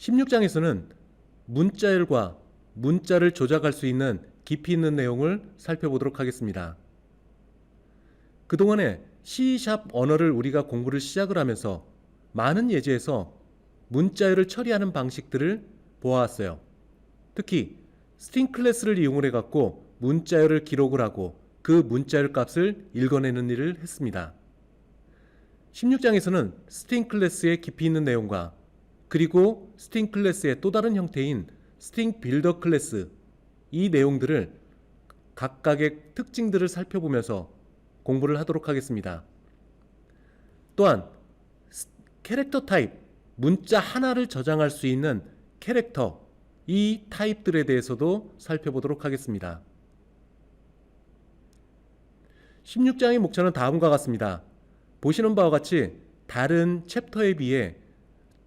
16장에서는 문자열과 문자를 조작할 수 있는 깊이 있는 내용을 살펴보도록 하겠습니다. 그동안에 C# 언어를 우리가 공부를 시작을 하면서 많은 예제에서 문자열을 처리하는 방식들을 보아왔어요. 특히 스트링 클래스를 이용을 해갖고 문자열을 기록을 하고 그 문자열 값을 읽어내는 일을 했습니다. 16장에서는 스트링 클래스의 깊이 있는 내용과 그리고 스트링 클래스의 또 다른 형태인 스트링 빌더 클래스, 이 내용들을 각각의 특징들을 살펴보면서 공부를 하도록 하겠습니다. 또한 캐릭터 타입, 문자 하나를 저장할 수 있는 캐릭터, 이 타입들에 대해서도 살펴보도록 하겠습니다. 16장의 목차는 다음과 같습니다. 보시는 바와 같이 다른 챕터에 비해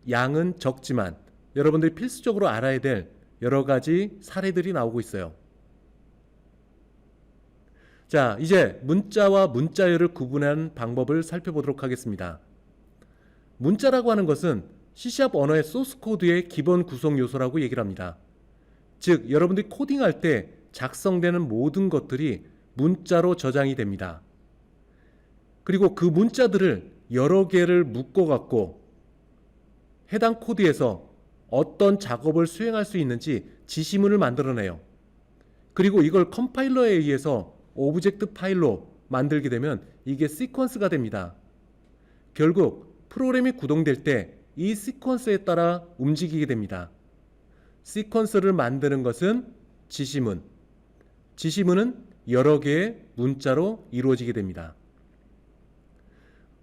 양은 적지만 여러분들이 필수적으로 알아야 될 여러 가지 사례들이 나오고 있어요. 자, 이제 문자와 문자열을 구분하는 방법을 살펴보도록 하겠습니다. 문자라고 하는 것은 C# 언어의 소스 코드의 기본 구성 요소라고 얘기를 합니다. 즉, 여러분들이 코딩할 때 작성되는 모든 것들이 문자로 저장이 됩니다. 그리고 그 문자들을 여러 개를 묶어갖고 해당 코드에서 어떤 작업을 수행할 수 있는지 지시문을 만들어내요. 그리고 이걸 컴파일러에 의해서 오브젝트 파일로 만들게 되면 이게 시퀀스가 됩니다. 결국 프로그램이 구동될 때 이 시퀀스에 따라 움직이게 됩니다. 시퀀스를 만드는 것은 지시문, 지시문은 여러 개의 문자로 이루어지게 됩니다.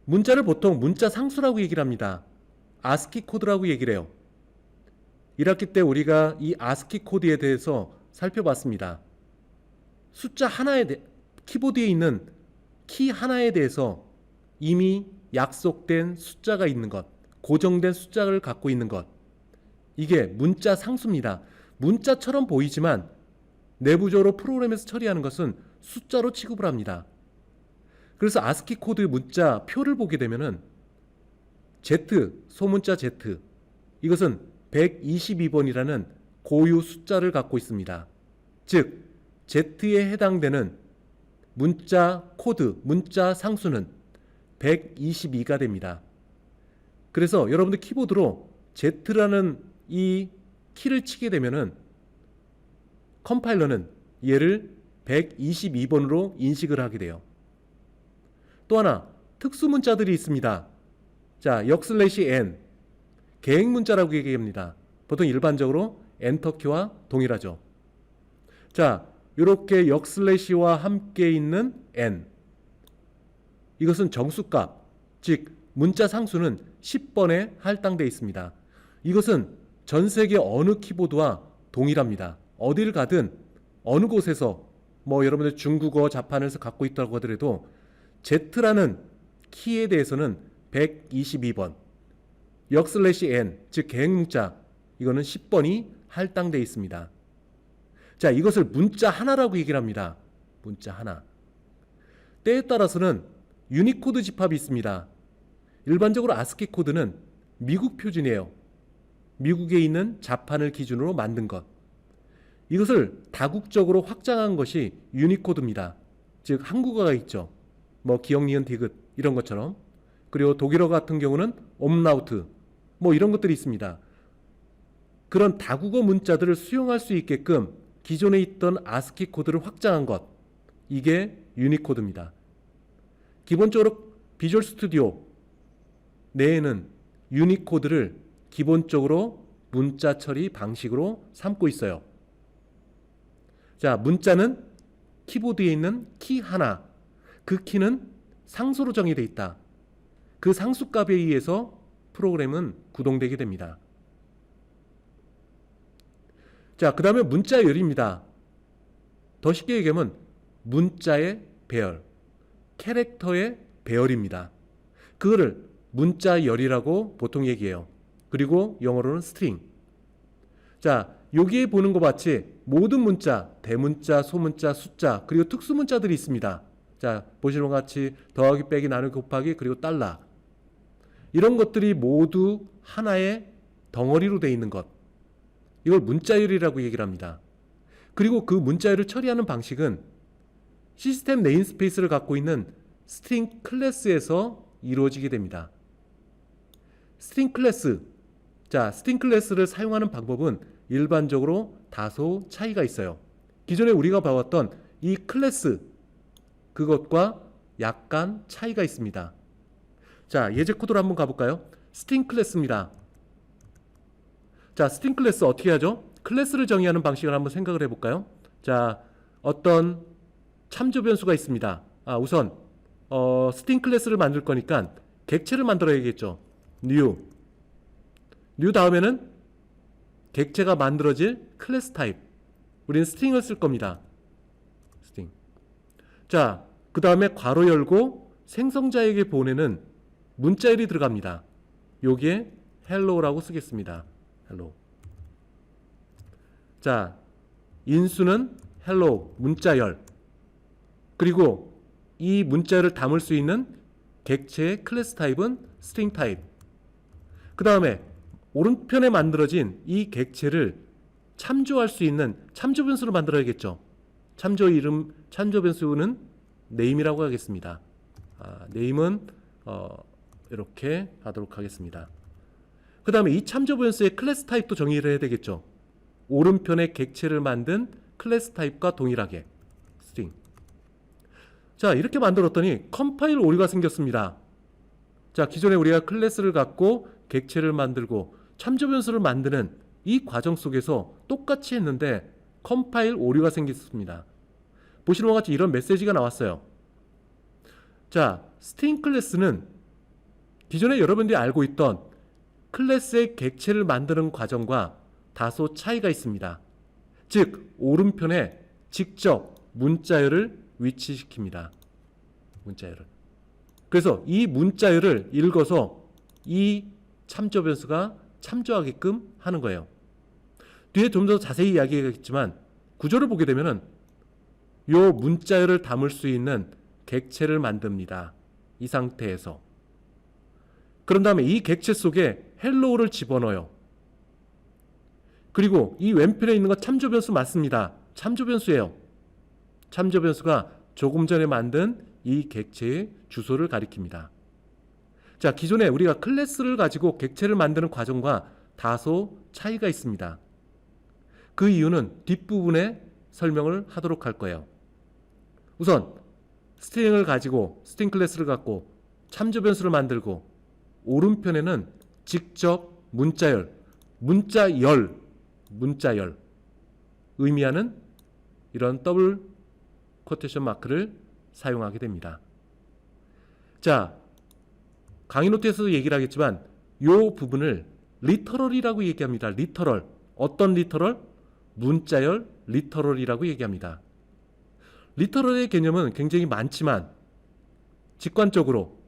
문자를 보통 문자 상수라고 얘기를 합니다. ASCII 코드라고 얘기를 해요. 1학기 때 우리가 이 ASCII 코드에 대해서 살펴봤습니다. 숫자 하나에 키보드에 있는 키 하나에 대해서 이미 약속된 숫자가 있는 것, 고정된 숫자를 갖고 있는 것, 이게 문자 상수입니다. 문자처럼 보이지만 내부적으로 프로그램에서 처리하는 것은 숫자로 취급을 합니다. 그래서 ASCII 코드 문자 표를 보게 되면은 Z, 소문자 Z, 이것은 122번이라는 고유 숫자를 갖고 있습니다. 즉 Z에 해당되는 문자 코드, 문자 상수는 122가 됩니다. 그래서 여러분들 키보드로 Z라는 이 키를 치게 되면은 컴파일러는 얘를 122번으로 인식을 하게 돼요. 또 하나 특수 문자들이 있습니다. 자, 역/n, 계획 문자라고 얘기합니다. 보통 일반적으로 엔터키와 동일하죠. 자, 이렇게 역/와 함께 있는 n, 이것은 정수값, 즉 문자 상수는 10번에 할당되어 있습니다. 이것은 전 세계 어느 키보드와 동일합니다. 어딜 가든 어느 곳에서 여러분들 중국어, 자판에서 갖고 있다고 하더라도 Z라는 키에 대해서는 122번, 역/n, 즉 계획 문자, 이거는 10번이 할당되어 있습니다. 자, 이것을 문자 하나라고 얘기를 합니다. 문자 하나. 때에 따라서는 유니코드 집합이 있습니다. 일반적으로 ASCII 코드는 미국 표준이에요. 미국에 있는 자판을 기준으로 만든 것. 이것을 다국적으로 확장한 것이 유니코드입니다. 즉 한국어가 있죠. 기역, 니은, 디귿 이런 것처럼. 그리고 독일어 같은 경우는 옴라우트 이런 것들이 있습니다. 그런 다국어 문자들을 수용할 수 있게끔 기존에 있던 ASCII 코드를 확장한 것, 이게 유니코드입니다. 기본적으로 비주얼 스튜디오 내에는 유니코드를 기본적으로 문자 처리 방식으로 삼고 있어요. 자, 문자는 키보드에 있는 키 하나, 그 키는 상수로 정의되어 있다. 그 상수값에 의해서 프로그램은 구동되게 됩니다. 자, 그 다음에 문자열입니다. 더 쉽게 얘기하면 문자의 배열, 캐릭터의 배열입니다. 그거를 문자열이라고 보통 얘기해요. 그리고 영어로는 스트링. 자, 여기에 보는 것 같이 모든 문자, 대문자, 소문자, 숫자, 그리고 특수 문자들이 있습니다. 자, 보시는 것 같이 더하기, 빼기, 나누기, 곱하기, 그리고 달러. 이런 것들이 모두 하나의 덩어리로 되어 있는 것, 이걸 문자열이라고 얘기를 합니다. 그리고 그 문자열을 처리하는 방식은 시스템 네임스페이스를 갖고 있는 스트링 클래스에서 이루어지게 됩니다. 스트링 클래스, 자, 스트링 클래스를 사용하는 방법은 일반적으로 다소 차이가 있어요. 기존에 우리가 봐왔던 이 클래스, 그것과 약간 차이가 있습니다. 자, 예제 코드로 한번 가볼까요? 스트링 클래스입니다. 자, 스트링 클래스 어떻게 하죠? 클래스를 정의하는 방식을 한번 생각을 해볼까요? 자, 어떤 참조 변수가 있습니다. 우선 스트링 클래스를 만들 거니까 객체를 만들어야겠죠. new 다음에는 객체가 만들어질 클래스 타입, 우리는 스트링을 쓸 겁니다. 스트링. 자, 그 다음에 괄호 열고 생성자에게 보내는 문자열이 들어갑니다. 여기에 hello라고 쓰겠습니다. hello. 자, 인수는 hello 문자열, 그리고 이 문자열을 담을 수 있는 객체의 클래스 타입은 스트링 타입. 그 다음에 오른편에 만들어진 이 객체를 참조할 수 있는 참조 변수를 만들어야겠죠. 참조 변수는 name이라고 하겠습니다. name은 이렇게 하도록 하겠습니다. 그 다음에 이 참조 변수의 클래스 타입도 정의를 해야 되겠죠. 오른편에 객체를 만든 클래스 타입과 동일하게 스트링. 자, 이렇게 만들었더니 컴파일 오류가 생겼습니다. 자, 기존에 우리가 클래스를 갖고 객체를 만들고 참조 변수를 만드는 이 과정 속에서 똑같이 했는데 컴파일 오류가 생겼습니다. 보시는 것 같이 이런 메시지가 나왔어요. 자, 스트링 클래스는 기존에 여러분들이 알고 있던 클래스의 객체를 만드는 과정과 다소 차이가 있습니다. 즉, 오른편에 직접 문자열을 위치시킵니다. 문자열을. 그래서 이 문자열을 읽어서 이 참조 변수가 참조하게끔 하는 거예요. 뒤에 좀 더 자세히 이야기하겠지만 구조를 보게 되면은 이 문자열을 담을 수 있는 객체를 만듭니다. 이 상태에서. 그런 다음에 이 객체 속에 헬로우를 집어넣어요. 그리고 이 왼편에 있는 거 참조 변수 맞습니다. 참조 변수예요. 참조 변수가 조금 전에 만든 이 객체의 주소를 가리킵니다. 자, 기존에 우리가 클래스를 가지고 객체를 만드는 과정과 다소 차이가 있습니다. 그 이유는 뒷부분에 설명을 하도록 할 거예요. 우선 스트링을 가지고 스트링 클래스를 갖고 참조 변수를 만들고 오른편에는 직접 문자열 의미하는 이런 더블 쿼테이션 마크를 사용하게 됩니다. 자, 강의 노트에서도 얘기를 하겠지만 이 부분을 리터럴이라고 얘기합니다. 리터럴. 어떤 리터럴? 문자열 리터럴이라고 얘기합니다. 리터럴의 개념은 굉장히 많지만 직관적으로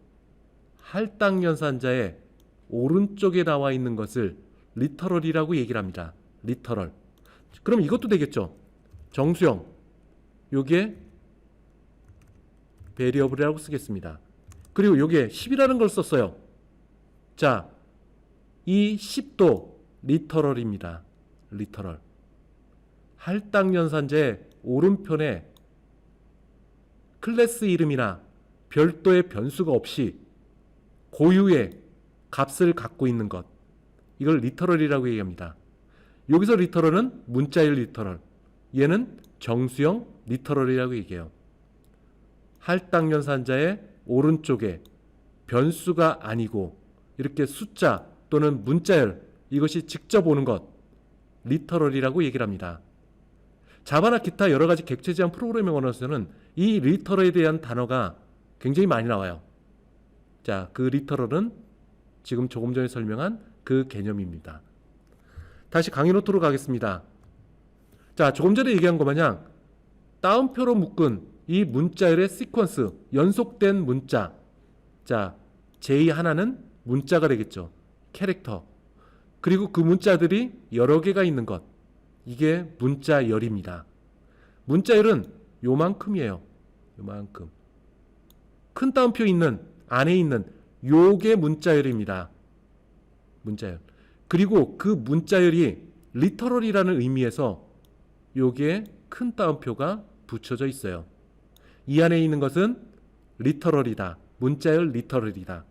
할당 연산자의 오른쪽에 나와 있는 것을 리터럴이라고 얘기를 합니다. 리터럴. 그럼 이것도 되겠죠. 정수형. 요게 베리어블이라고 쓰겠습니다. 그리고 요게 10이라는 걸 썼어요. 자, 이 10도 리터럴입니다. 리터럴. 할당 연산자의 오른편에 클래스 이름이나 별도의 변수가 없이 고유의 값을 갖고 있는 것, 이걸 리터럴이라고 얘기합니다. 여기서 리터럴은 문자열 리터럴, 얘는 정수형 리터럴이라고 얘기해요. 할당 연산자의 오른쪽에 변수가 아니고 이렇게 숫자 또는 문자열, 이것이 직접 오는 것, 리터럴이라고 얘기를 합니다. 자바나 기타 여러 가지 객체 지향 프로그래밍 언어에서는 이 리터럴에 대한 단어가 굉장히 많이 나와요. 자, 그 리터럴은 지금 조금 전에 설명한 그 개념입니다. 다시 강의 노트로 가겠습니다. 자, 조금 전에 얘기한 것 마냥 따옴표로 묶은 이 문자열의 시퀀스, 연속된 문자. 자, J 하나는 문자가 되겠죠. 캐릭터. 그리고 그 문자들이 여러 개가 있는 것. 이게 문자열입니다. 문자열은 요만큼이에요. 요만큼. 큰 따옴표 있는, 안에 있는 요게 문자열입니다. 문자열. 그리고 그 문자열이 리터럴이라는 의미에서 여기에 큰 따옴표가 붙여져 있어요. 이 안에 있는 것은 리터럴이다. 문자열 리터럴이다.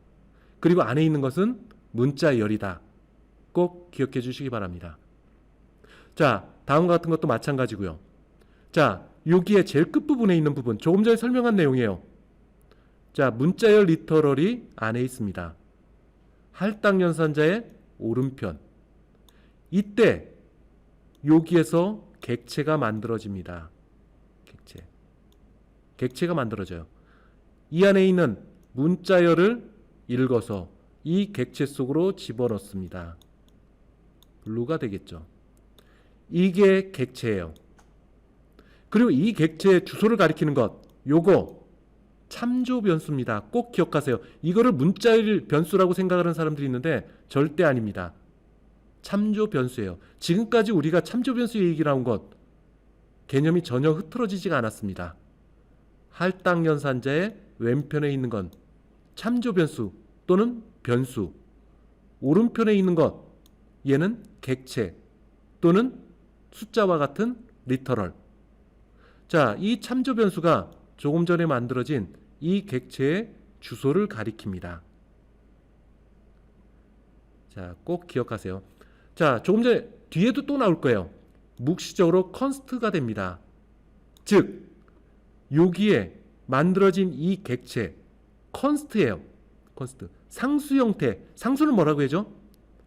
그리고 안에 있는 것은 문자열이다. 꼭 기억해 주시기 바랍니다. 자, 다음과 같은 것도 마찬가지고요. 자, 여기에 제일 끝부분에 있는 부분, 조금 전에 설명한 내용이에요. 자, 문자열 리터럴이 안에 있습니다. 할당연산자의 오른편. 이때 여기에서 객체가 만들어집니다. 객체가 만들어져요. 이 안에 있는 문자열을 읽어서 이 객체 속으로 집어넣습니다. 블루가 되겠죠. 이게 객체예요. 그리고 이 객체의 주소를 가리키는 것, 요거 참조 변수입니다. 꼭 기억하세요. 이거를 문자열 변수라고 생각하는 사람들이 있는데 절대 아닙니다. 참조 변수예요. 지금까지 우리가 참조 변수 얘기 나온 것 개념이 전혀 흐트러지지가 않았습니다. 할당연산자의 왼편에 있는 건 참조 변수 또는 변수, 오른편에 있는 것 얘는 객체 또는 숫자와 같은 리터럴. 자, 이 참조 변수가 조금 전에 만들어진 이 객체의 주소를 가리킵니다. 자, 꼭 기억하세요. 자, 조금 전에 뒤에도 또 나올 거예요. 묵시적으로 컨스트가 됩니다. 즉, 여기에 만들어진 이 객체 컨스트예요. 컨스트. 상수 형태. 상수는 뭐라고 하죠?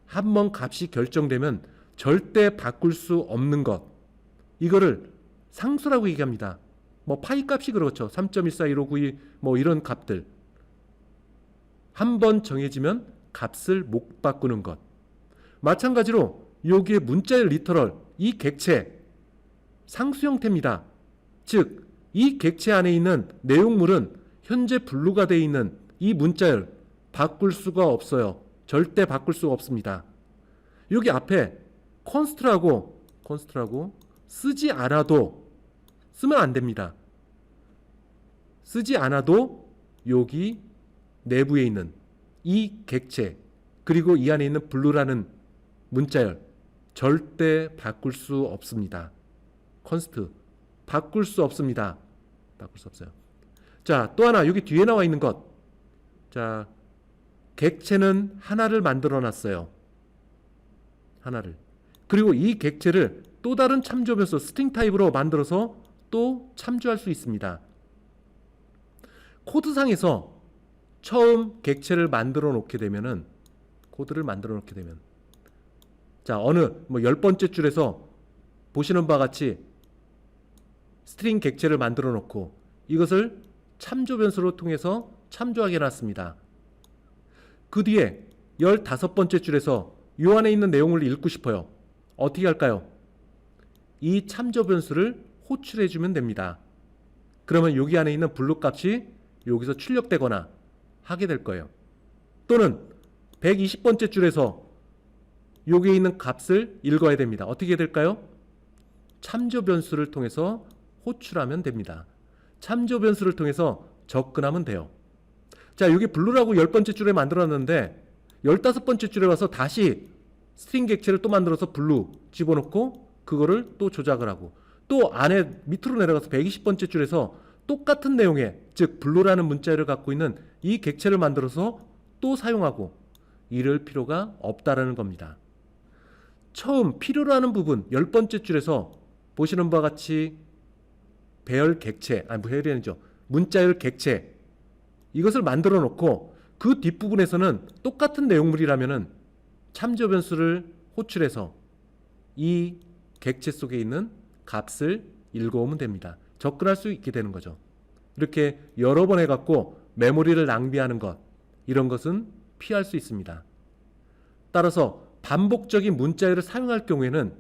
한번 값이 결정되면 절대 바꿀 수 없는 것. 이거를 상수라고 얘기합니다. 뭐 파이 값이 그렇죠. 3.141592 뭐 이런 값들. 한번 정해지면 값을 못 바꾸는 것. 마찬가지로 여기에 문자열 리터럴, 이 객체 상수 형태입니다. 즉, 이 객체 안에 있는 내용물은 현재 블루가 되어 있는 이 문자열 바꿀 수가 없어요. 절대 바꿀 수가 없습니다. 여기 앞에 컨스트라고 쓰지 않아도 쓰면 안 됩니다. 쓰지 않아도 여기 내부에 있는 이 객체 그리고 이 안에 있는 블루라는 문자열 절대 바꿀 수 없습니다. 컨스트 바꿀 수 없습니다. 바꿀 수 없어요. 자, 또 하나 여기 뒤에 나와 있는 것. 자, 객체는 하나를 만들어 놨어요. 하나를. 그리고 이 객체를 또 다른 참조 변수 스트링 타입으로 만들어서 또 참조할 수 있습니다. 코드상에서 처음 객체를 만들어 놓게 되면은 코드를 만들어 놓게 되면 자, 어느 뭐 10번째 줄에서 보시는 바와 같이 스트링 객체를 만들어 놓고 이것을 참조 변수로 통해서 참조하게 해놨습니다. 그 뒤에 15번째 줄에서 이 안에 있는 내용을 읽고 싶어요. 어떻게 할까요? 이 참조 변수를 호출해 주면 됩니다. 그러면 여기 안에 있는 블루 값이 여기서 출력되거나 하게 될 거예요. 또는 120번째 줄에서 여기에 있는 값을 읽어야 됩니다. 어떻게 될까요? 참조 변수를 통해서 호출하면 됩니다. 참조 변수를 통해서 접근하면 돼요. 자, 여기 블루라고 10번째 줄에 만들었는데 15번째 줄에 와서 다시 스트링 객체를 또 만들어서 블루 집어넣고 그거를 또 조작을 하고 또 안에 밑으로 내려가서 120번째 줄에서 똑같은 내용의 즉 블루라는 문자열을 갖고 있는 이 객체를 만들어서 또 사용하고 이럴 필요가 없다라는 겁니다. 처음 필요로 하는 부분 10번째 줄에서 보시는 바와 같이 배열 객체, 배열이 아니죠. 문자열 객체 이것을 만들어 놓고 그 뒷부분에서는 똑같은 내용물이라면은 참조 변수를 호출해서 이 객체 속에 있는 값을 읽어오면 됩니다. 접근할 수 있게 되는 거죠. 이렇게 여러 번 해갖고 메모리를 낭비하는 것 이런 것은 피할 수 있습니다. 따라서 반복적인 문자열을 사용할 경우에는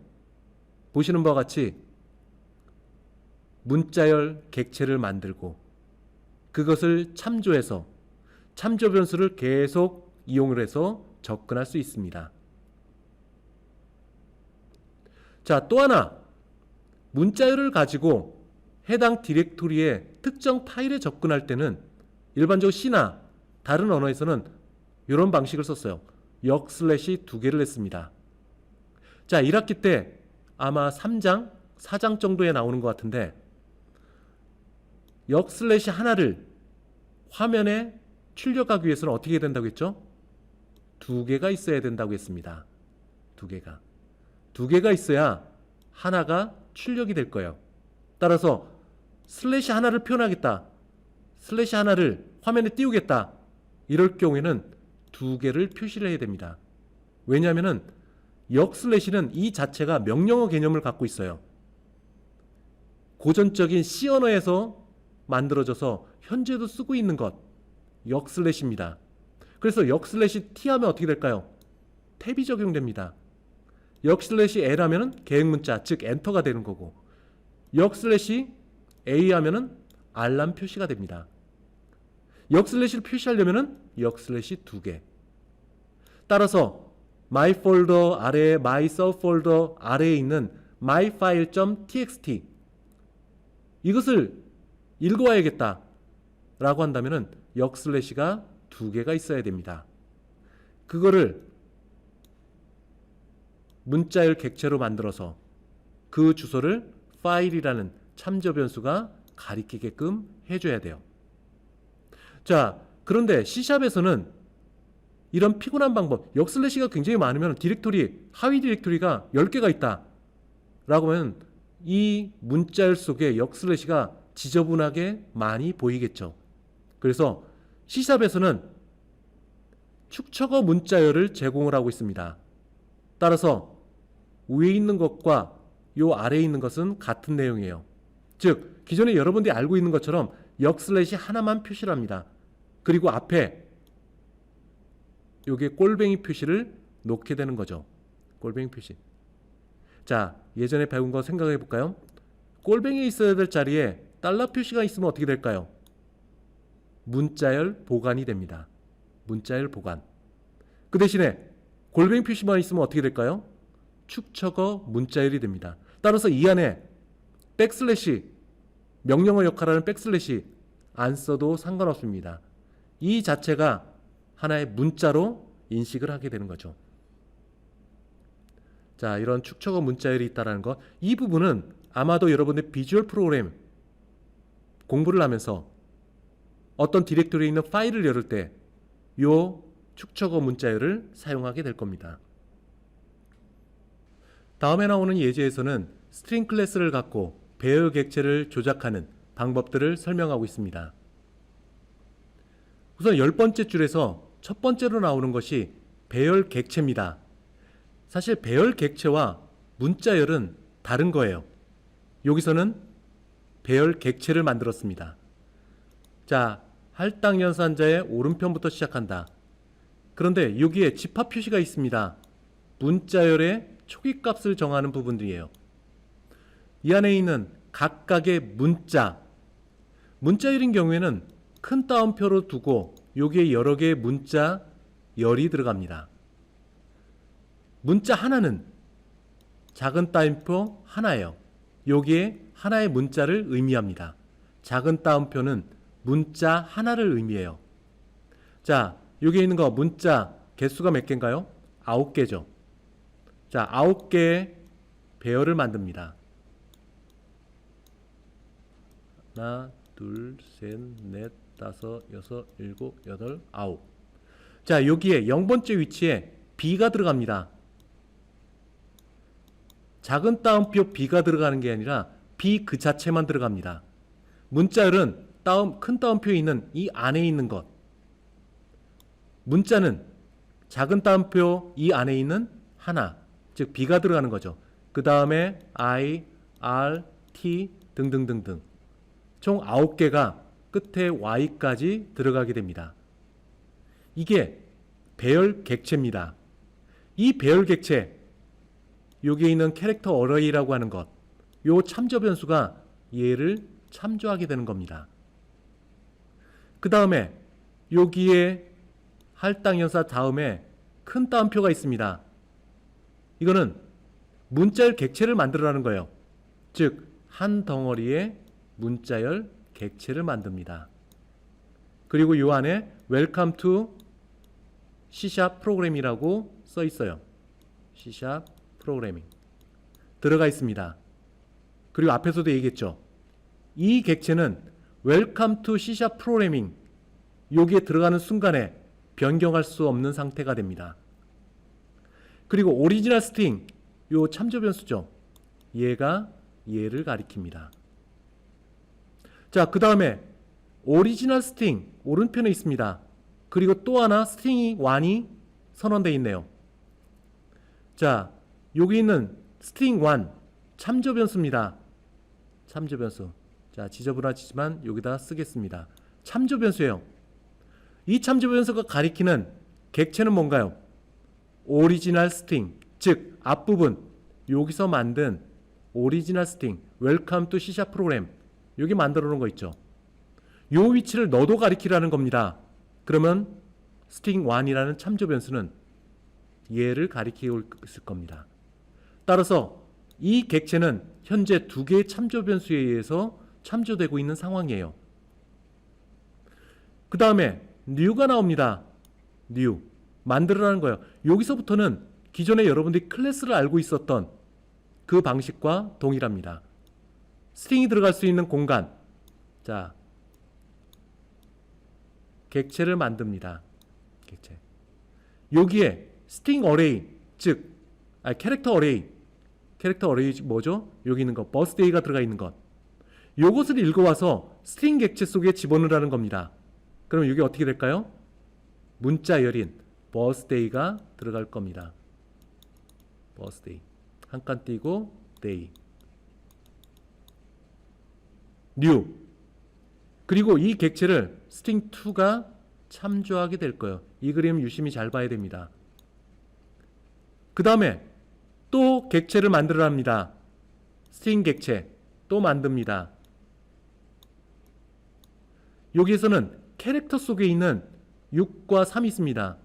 보시는 바와 같이 문자열 객체를 만들고 그것을 참조해서 참조 변수를 계속 이용을 해서 접근할 수 있습니다. 자, 또 하나 문자열을 가지고 해당 디렉토리의 특정 파일에 접근할 때는 일반적으로 C나 다른 언어에서는 이런 방식을 썼어요. 역 슬래시 두 개를 했습니다. 자, 1학기 때 아마 3장, 4장 정도에 나오는 것 같은데 역슬래시 하나를 화면에 출력하기 위해서는 어떻게 해야 된다고 했죠? 2개가 있어야 된다고 했습니다. 2개가. 2개가 있어야 하나가 출력이 될 거예요. 따라서 슬래시 하나를 표현하겠다. 슬래시 하나를 화면에 띄우겠다. 이럴 경우에는 2개를 표시를 해야 됩니다. 왜냐하면 역슬래시는 이 자체가 명령어 개념을 갖고 있어요. 고전적인 C 언어에서 만들어져서 현재도 쓰고 있는 것, 역슬래시입니다. 그래서 역슬래시 T 하면 어떻게 될까요? 탭이 적용됩니다. 역슬래시 L 하면은 계획문자, 즉 엔터가 되는 거고, 역슬래시 A 하면은 알람 표시가 됩니다. 역슬래시를 표시하려면은 역슬래시 2개. 따라서 my folder 아래에 my sub folder 아래에 있는 myfile.txt 이것을 읽어와야겠다 라고 한다면은 역슬래시가 2개가 있어야 됩니다. 그거를 문자열 객체로 만들어서 그 주소를 파일이라는 참조 변수가 가리키게끔 해줘야 돼요. 자, 그런데 C샵에서는 이런 피곤한 방법, 역슬래시가 굉장히 많으면 디렉토리, 하위 디렉토리가 10개가 있다 라고 하면 이 문자열 속에 역슬래시가 지저분하게 많이 보이겠죠. 그래서 C샵에서는 축척어 문자열을 제공을 하고 있습니다. 따라서 위에 있는 것과 요 아래에 있는 것은 같은 내용이에요. 즉 기존에 여러분들이 알고 있는 것처럼 역슬래시 하나만 표시를 합니다. 그리고 앞에 요게 꼴뱅이 표시를 놓게 되는 거죠. 꼴뱅이 표시. 자, 예전에 배운 거 생각해 볼까요? 꼴뱅이 있어야 될 자리에 달러 표시가 있으면 어떻게 될까요? 문자열 보관이 됩니다. 문자열 보관. 그 대신에 골뱅이 표시만 있으면 어떻게 될까요? 축척어 문자열이 됩니다. 따라서 이 안에 백슬래시, 명령어 역할하는 백슬래시 안 써도 상관없습니다. 이 자체가 하나의 문자로 인식을 하게 되는 거죠. 자, 이런 축척어 문자열이 있다는 것, 이 부분은 아마도 여러분들 비주얼 프로그램 공부를 하면서 어떤 디렉토리에 있는 파일을 열을 때 요 축척어 문자열을 사용하게 될 겁니다. 다음에 나오는 예제에서는 스트링 클래스를 갖고 배열 객체를 조작하는 방법들을 설명하고 있습니다. 우선 10번째 줄에서 첫 번째로 나오는 것이 배열 객체입니다. 사실 배열 객체와 문자열은 다른 거예요. 여기서는 배열 객체를 만들었습니다. 자, 할당 연산자의 오른편부터 시작한다. 그런데 여기에 집합 표시가 있습니다. 문자열의 초기값을 정하는 부분들이에요. 이 안에 있는 각각의 문자열인 경우에는 큰 따옴표로 두고 여기에 여러 개의 문자열이 들어갑니다. 문자 하나는 작은 따옴표 하나예요. 여기에 하나의 문자를 의미합니다. 작은 따옴표는 문자 하나를 의미해요. 자, 여기에 있는 거 문자 개수가 몇 개인가요? 9개죠. 자, 9개의 배열을 만듭니다. 하나, 둘, 셋, 넷, 다섯, 여섯, 일곱, 여덟, 아홉. 자, 여기에 0번째 위치에 B가 들어갑니다. 작은 따옴표 B가 들어가는 게 아니라 B 그 자체만 들어갑니다. 문자열은 큰 따옴표에 있는 이 안에 있는 것. 문자는 작은 따옴표 이 안에 있는 하나, 즉 B가 들어가는 거죠. 그 다음에 I, R, T 등등등등. 총 9개가 끝에 Y까지 들어가게 됩니다. 이게 배열 객체입니다. 이 배열 객체, 여기에 있는 캐릭터 어레이라고 하는 것, 요 참조 변수가 얘를 참조하게 되는 겁니다. 그 다음에 여기에 할당 연사 다음에 큰 따옴표가 있습니다. 이거는 문자열 객체를 만들어라는 거예요. 즉, 한 덩어리의 문자열 객체를 만듭니다. 그리고 이 안에 Welcome to C# 프로그램이라고 써 있어요. C# 프로그래밍 들어가 있습니다. 그리고 앞에서도 얘기했죠. 이 객체는 Welcome to C# 프로그래밍 여기에 들어가는 순간에 변경할 수 없는 상태가 됩니다. 그리고 오리지널 스트링 요 참조 변수죠. 얘가 얘를 가리킵니다. 자, 그 다음에 오리지널 스트링 오른편에 있습니다. 그리고 또 하나 스트링이 1이 선언되어 있네요. 자, 여기 있는 스트링 1 참조 변수입니다. 참조 변수. 자, 지저분하지만 여기다 쓰겠습니다. 참조 변수예요. 이 참조 변수가 가리키는 객체는 뭔가요? 오리지널 스트링, 즉 앞부분 여기서 만든 오리지널 스트링 웰컴 투 C# 프로그램 여기 만들어 놓은 거 있죠. 요 위치를 너도 가리키라는 겁니다. 그러면 스트링 1이라는 참조 변수는 얘를 가리키고 있을 겁니다. 따라서 이 객체는 현재 두 개의 참조 변수에 의해서 참조되고 있는 상황이에요. 그 다음에 new가 나옵니다. new 만들어라는 거예요. 여기서부터는 기존에 여러분들이 클래스를 알고 있었던 그 방식과 동일합니다. 스트링이 들어갈 수 있는 공간. 자, 객체를 만듭니다. 객체. 여기에 스트링 어레이, 즉 캐릭터 어레이. 캐릭터 어레이 뭐죠? 여기 있는 것, 버스데이가 들어가 있는 것. 요것을 읽어와서 스트링 객체 속에 집어넣으라는 겁니다. 그럼 이게 어떻게 될까요? 문자 열인 버스데이가 들어갈 겁니다. 버스데이 한 칸 띄고 데이 뉴. 그리고 이 객체를 스트링 2가 참조하게 될 거예요. 이 그림 유심히 잘 봐야 됩니다. 그 다음에 또 객체를 만들어 합니다. 스트링 객체 또 만듭니다. 여기에서는 캐릭터 속에 있는 6과 3이 있습니다.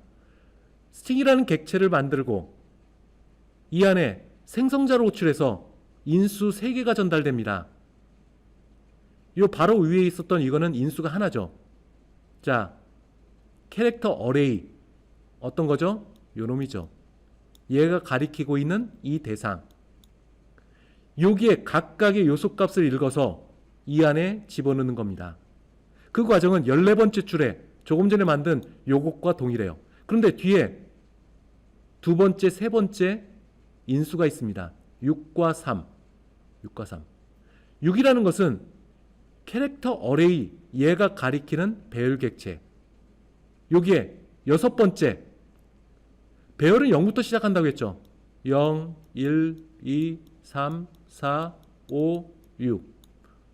스트링이라는 객체를 만들고 이 안에 생성자로 호출해서 인수 3개가 전달됩니다. 이 바로 위에 있었던 이거는 인수가 하나죠. 자, 캐릭터 어레이 어떤 거죠? 요 놈이죠. 얘가 가리키고 있는 이 대상. 여기에 각각의 요소값을 읽어서 이 안에 집어넣는 겁니다. 그 과정은 14번째 줄에 조금 전에 만든 요것과 동일해요. 그런데 뒤에 두 번째, 세 번째 인수가 있습니다. 6과 3. 6과 3. 6이라는 것은 캐릭터 어레이 얘가 가리키는 배열 객체. 여기에 여섯 번째 배열은 0부터 시작한다고 했죠. 0, 1, 2, 3, 4, 5, 6.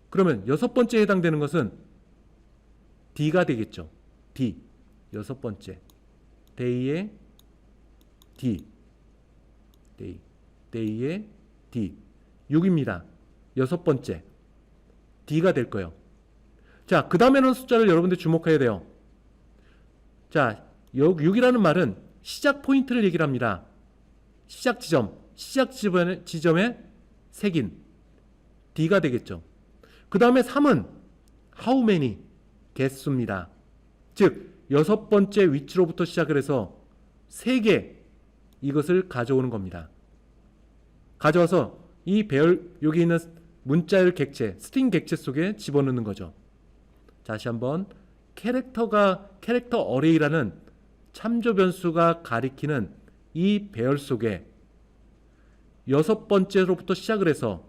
그러면 여섯 번째에 해당되는 것은 D가 되겠죠. D. 여섯 번째. 데이의 D. 데이. 데이의 D. 6입니다. 여섯 번째. D가 될 거예요. 자, 그 다음에는 숫자를 여러분들 주목해야 돼요. 자, 6이라는 말은 시작 포인트를 얘기를 합니다. 시작 지점에 새긴 D가 되겠죠. 그 다음에 3은 how many 개수입니다. 즉 여섯 번째 위치로부터 시작을 해서 3개 이것을 가져오는 겁니다. 가져와서 이 배열 여기 있는 문자열 객체 스트링 객체 속에 집어넣는 거죠. 다시 한번 캐릭터 어레이라는 참조 변수가 가리키는 이 배열 속에 여섯 번째로부터 시작을 해서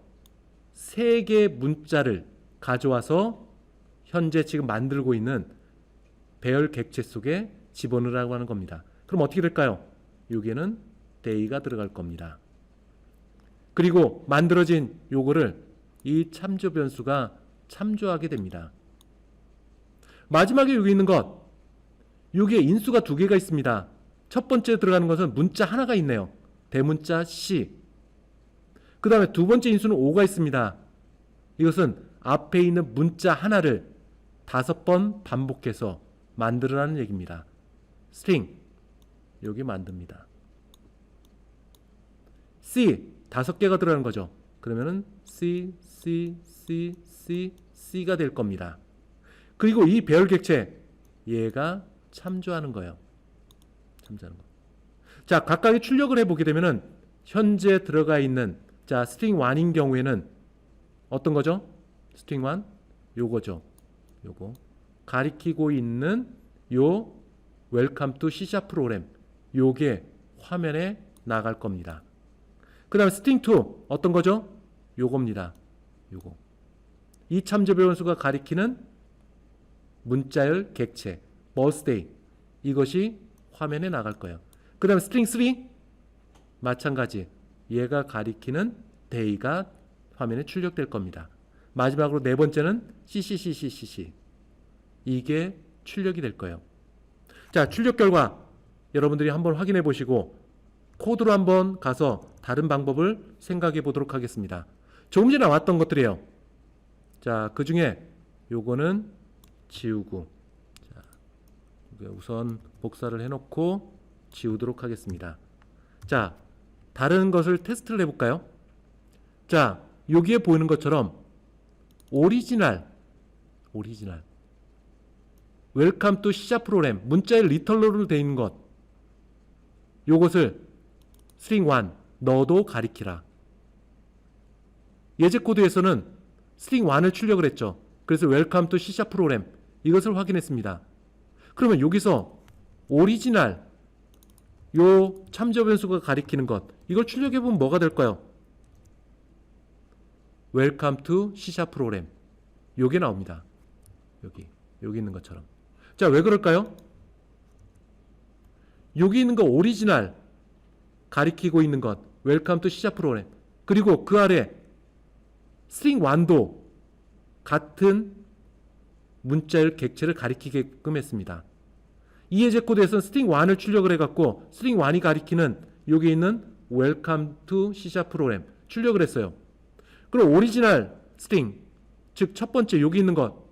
3개의 문자를 가져와서 현재 지금 만들고 있는 배열 객체 속에 집어넣으라고 하는 겁니다. 그럼 어떻게 될까요? 여기에는 day가 들어갈 겁니다. 그리고 만들어진 요거를 이 참조 변수가 참조하게 됩니다. 마지막에 여기 있는 것, 여기에 인수가 2개가 있습니다. 첫 번째 들어가는 것은 문자 하나가 있네요. 대문자 C. 그 다음에 두 번째 인수는 5가 있습니다. 이것은 앞에 있는 문자 하나를 5번 반복해서 만들으라는 얘기입니다. 스트링 여기 만듭니다. C 5개가 들어가는 거죠. 그러면은 C, C, C, C, C가 될 겁니다. 그리고 이 배열 객체 얘가 참조하는 거예요. 참조하는 거. 자, 각각의 출력을 해보게 되면은 현재 들어가 있는 자 스트링 1인 경우에는 어떤 거죠? 스트링 1 요거죠. 요거 가리키고 있는 요 웰컴 투 C# 프로그램 요게 화면에 나갈 겁니다. 그 다음에 스트링 2 어떤 거죠? 요겁니다. 요거 이 참조 변수가 가리키는 문자열 객체 birthday 이것이 화면에 나갈 거예요. 그 다음에 스트링 3 마찬가지 얘가 가리키는 day가 화면에 출력될 겁니다. 마지막으로 네 번째는 CCCCCC 이게 출력이 될 거예요. 자, 출력 결과 여러분들이 한번 확인해 보시고 코드로 한번 가서 다른 방법을 생각해 보도록 하겠습니다. 조금 전에 나왔던 것들이에요. 자, 그 중에 요거는 지우고 자, 우선 복사를 해놓고 지우도록 하겠습니다. 자, 다른 것을 테스트를 해볼까요? 자, 여기에 보이는 것처럼 오리지널 웰컴 투 C# 프로그램 문자의 리턴러로 되어 있는 것 요것을 스트링 1 너도 가리키라. 예제 코드에서는 스트링 1을 출력을 했죠. 그래서 웰컴 투 C# 프로그램 이것을 확인했습니다. 그러면 여기서 오리지널 요 참조 변수가 가리키는 것 이걸 출력해 보면 뭐가 될까요? 웰컴 투 C# 프로그램 요게 나옵니다. 여기 있는 것처럼. 자, 왜 그럴까요? 여기 있는 거 오리지널 가리키고 있는 것 웰컴 투 C# 프로그램 그리고 그 아래 스트링 1도 같은 문자열 객체를 가리키게끔 했습니다. 이 예제 코드에서는 스트링 1을 출력을 해갖고 스트링 1이 가리키는 여기 있는 웰컴 투 C# 프로그램 출력을 했어요. 그럼 오리지널 스트링 즉 첫 번째 여기 있는 것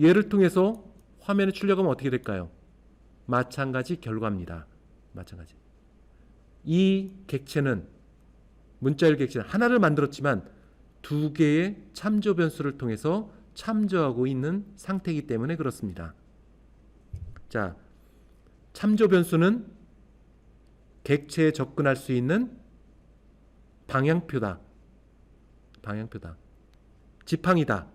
얘를 통해서 화면에 출력하면 어떻게 될까요? 마찬가지 결과입니다. 마찬가지. 이 객체는 문자열 객체는 하나를 만들었지만 두 개의 참조 변수를 통해서 참조하고 있는 상태이기 때문에 그렇습니다. 자, 참조 변수는 객체에 접근할 수 있는 방향표다. 지팡이다.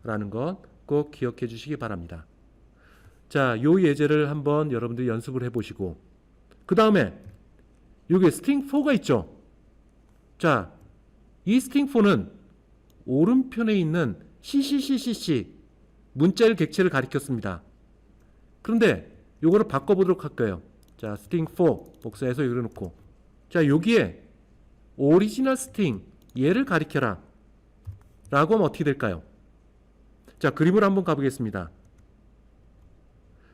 라는 것 꼭 기억해 주시기 바랍니다. 자, 요 예제를 한번 여러분들이 연습을 해 보시고 그 다음에 여기 스트링 4가 있죠. 자, 이 스트링 4는 오른편에 있는 CCCCC 문자열 객체를 가리켰습니다. 그런데 요거를 바꿔보도록 할까요? 자, 스트링 4 복사해서 여기를 놓고 자, 여기에 오리지널 스트링 얘를 가리켜라 라고 하면 어떻게 될까요? 자, 그림을 한번 가보겠습니다.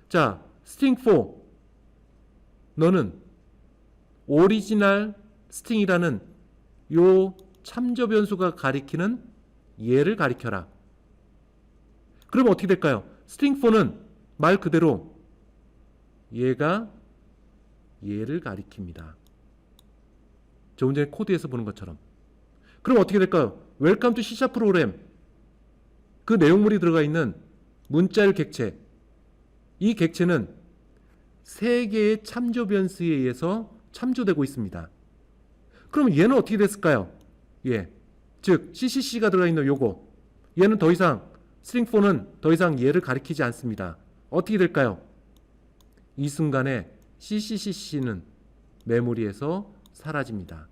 자, 스트링 4 너는 오리지널 스트링이라는 요 참조 변수가 가리키는 얘를 가리켜라. 그러면 어떻게 될까요? 스트링 4는 말 그대로 얘가 얘를 가리킵니다. 조금 전에 코드에서 보는 것처럼. 그럼 어떻게 될까요? 웰컴 투 C# 프로그램 그 내용물이 들어가 있는 문자열 객체 이 객체는 세 개의 참조 변수에 의해서 참조되고 있습니다. 그럼 얘는 어떻게 됐을까요? 예, 즉 CCC가 들어가 있는 요거 얘는 더 이상 스트링 4는 더 이상 얘를 가리키지 않습니다. 어떻게 될까요? 이 순간에 CCCC는 메모리에서 사라집니다.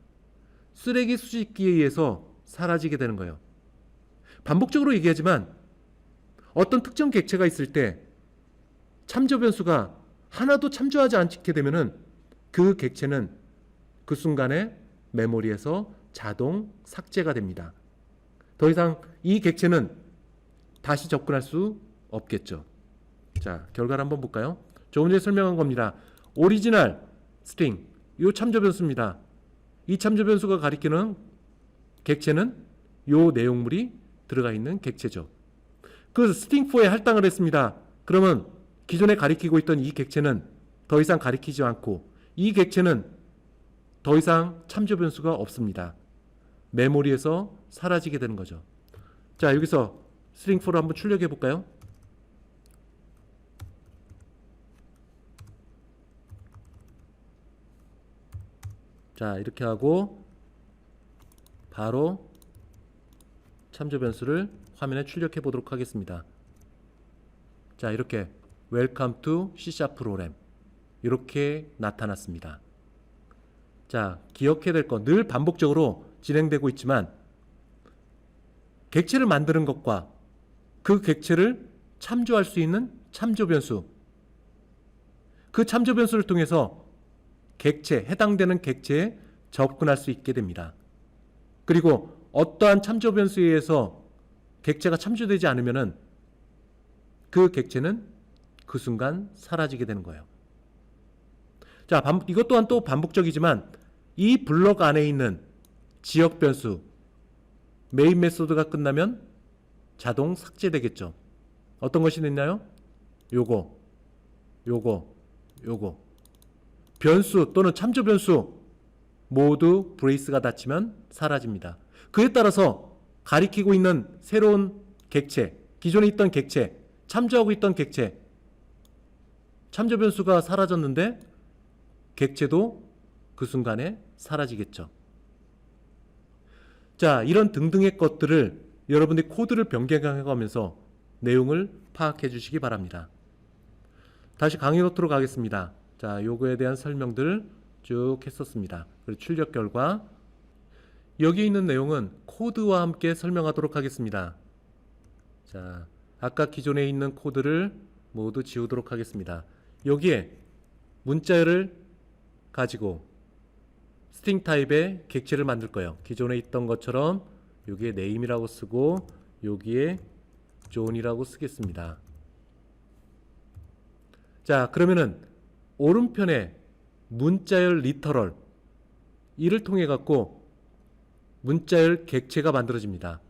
쓰레기 수집기에 의해서 사라지게 되는 거예요. 반복적으로 얘기하지만 어떤 특정 객체가 있을 때 참조 변수가 하나도 참조하지 않게 되면은 그 객체는 그 순간에 메모리에서 자동 삭제가 됩니다. 더 이상 이 객체는 다시 접근할 수 없겠죠. 자, 결과를 한번 볼까요? 조금 전에 설명한 겁니다. 오리지널 스트링 이 참조 변수입니다. 이 참조 변수가 가리키는 객체는 이 내용물이 들어가 있는 객체죠. 그 스트링 4에 할당을 했습니다. 그러면 기존에 가리키고 있던 이 객체는 더 이상 가리키지 않고 이 객체는 더 이상 참조 변수가 없습니다. 메모리에서 사라지게 되는 거죠. 자, 여기서 스트링 4를 한번 출력해 볼까요? 자, 이렇게 하고 바로 참조 변수를 화면에 출력해 보도록 하겠습니다. 자, 이렇게 Welcome to C# 프로그램 이렇게 나타났습니다. 자, 기억해야 될 거 늘 반복적으로 진행되고 있지만 객체를 만드는 것과 그 객체를 참조할 수 있는 참조 변수, 그 참조 변수를 통해서 객체, 해당되는 객체에 접근할 수 있게 됩니다. 그리고 어떠한 참조 변수에 의해서 객체가 참조되지 않으면은 그 객체는 그 순간 사라지게 되는 거예요. 자, 이것 또한 또 반복적이지만 이 블록 안에 있는 지역 변수, 메인 메소드가 끝나면 자동 삭제되겠죠. 어떤 것이 있나요? 요거. 변수 또는 참조 변수 모두 브레이스가 닫히면 사라집니다. 그에 따라서 가리키고 있는 새로운 객체, 기존에 있던 객체, 참조하고 있던 객체, 참조 변수가 사라졌는데 객체도 그 순간에 사라지겠죠. 자, 이런 등등의 것들을 여러분들이 코드를 변경해가면서 내용을 파악해 주시기 바랍니다. 다시 강의 노트로 가겠습니다. 자, 요거에 대한 설명들 쭉 했었습니다. 그리고 출력 결과 여기 있는 내용은 코드와 함께 설명하도록 하겠습니다. 자, 아까 기존에 있는 코드를 모두 지우도록 하겠습니다. 여기에 문자열을 가지고 스트링 타입의 객체를 만들 거예요. 기존에 있던 것처럼 여기에 name이라고 쓰고 여기에 john이라고 쓰겠습니다. 자, 그러면은 오른편에 문자열 리터럴 이를 통해 갖고 문자열 객체가 만들어집니다.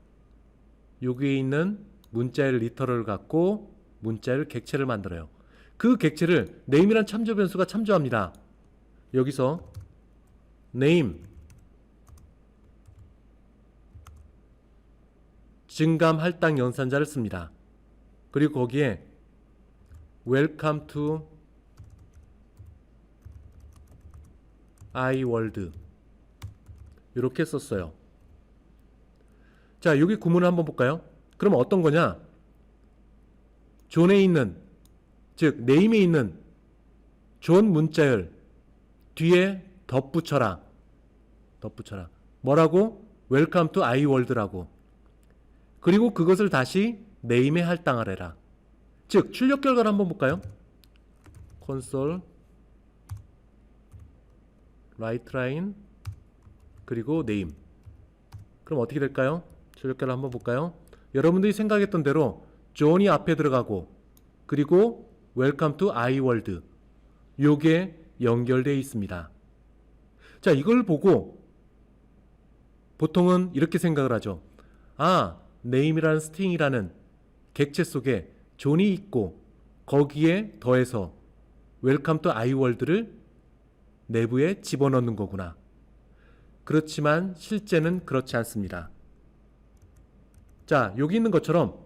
여기에 있는 문자열 리터럴을 갖고 문자열 객체를 만들어요. 그 객체를 name이란 참조 변수가 참조합니다. 여기서 name 증감 할당 연산자를 씁니다. 그리고 거기에 welcome to iWorld 이렇게 썼어요. 자, 여기 구문을 한번 볼까요? 그럼 어떤 거냐? 존에 있는, 즉 name에 있는 존 문자열 뒤에 덧붙여라. 뭐라고? welcome to iWorld라고. 그리고 그것을 다시 name에 할당하래라. 즉 출력 결과를 한번 볼까요? console writeline 그리고 name. 그럼 어떻게 될까요? 출력 결과 한번 볼까요? 여러분들이 생각했던 대로 john이 앞에 들어가고 그리고 welcome to iWorld 요게 연결되어 있습니다. 자, 이걸 보고 보통은 이렇게 생각을 하죠. 아, name이라는 스트링이라는 객체 속에 존이 있고 거기에 더해서 welcome to iWorld를 내부에 집어넣는 거구나. 그렇지만 실제는 그렇지 않습니다. 자, 여기 있는 것처럼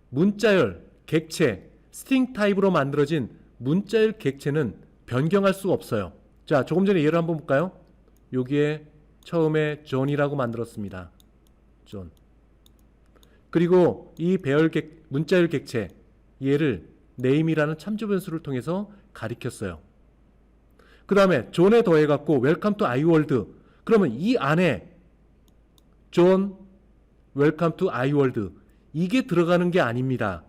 문자열, 객체, 스트링 타입으로 만들어진 문자열 객체는 변경할 수가 없어요. 자, 조금 전에 예를 한번 볼까요? 여기에 처음에 john이라고 만들었습니다. john. 그리고 이 문자열 객체 얘를 name이라는 참조 변수를 통해서 가리켰어요. 그 다음에 john에 더해 갖고 welcome to iWorld. 그러면 이 안에 john, welcome to iWorld 이게 들어가는 게 아닙니다.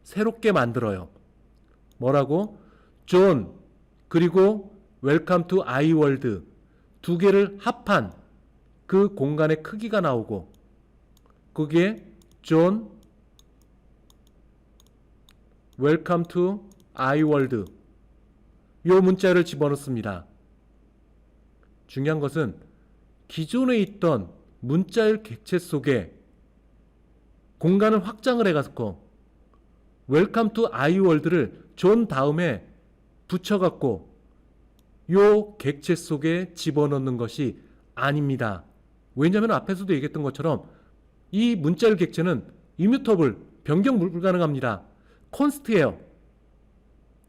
새롭게 만들어요. 뭐라고? john 그리고 welcome to iWorld 두 개를 합한 그 공간의 크기가 나오고 그게 john welcome to iWorld 요 문자를 집어넣습니다. 중요한 것은 기존에 있던 문자열 객체 속에 공간을 확장을 해갖고 welcome to iWorld를 john 다음에 붙여갖고 요 객체 속에 집어넣는 것이 아닙니다. 왜냐하면 앞에서도 얘기했던 것처럼 이 문자열 객체는 immutable, 변경 불가능합니다. const예요.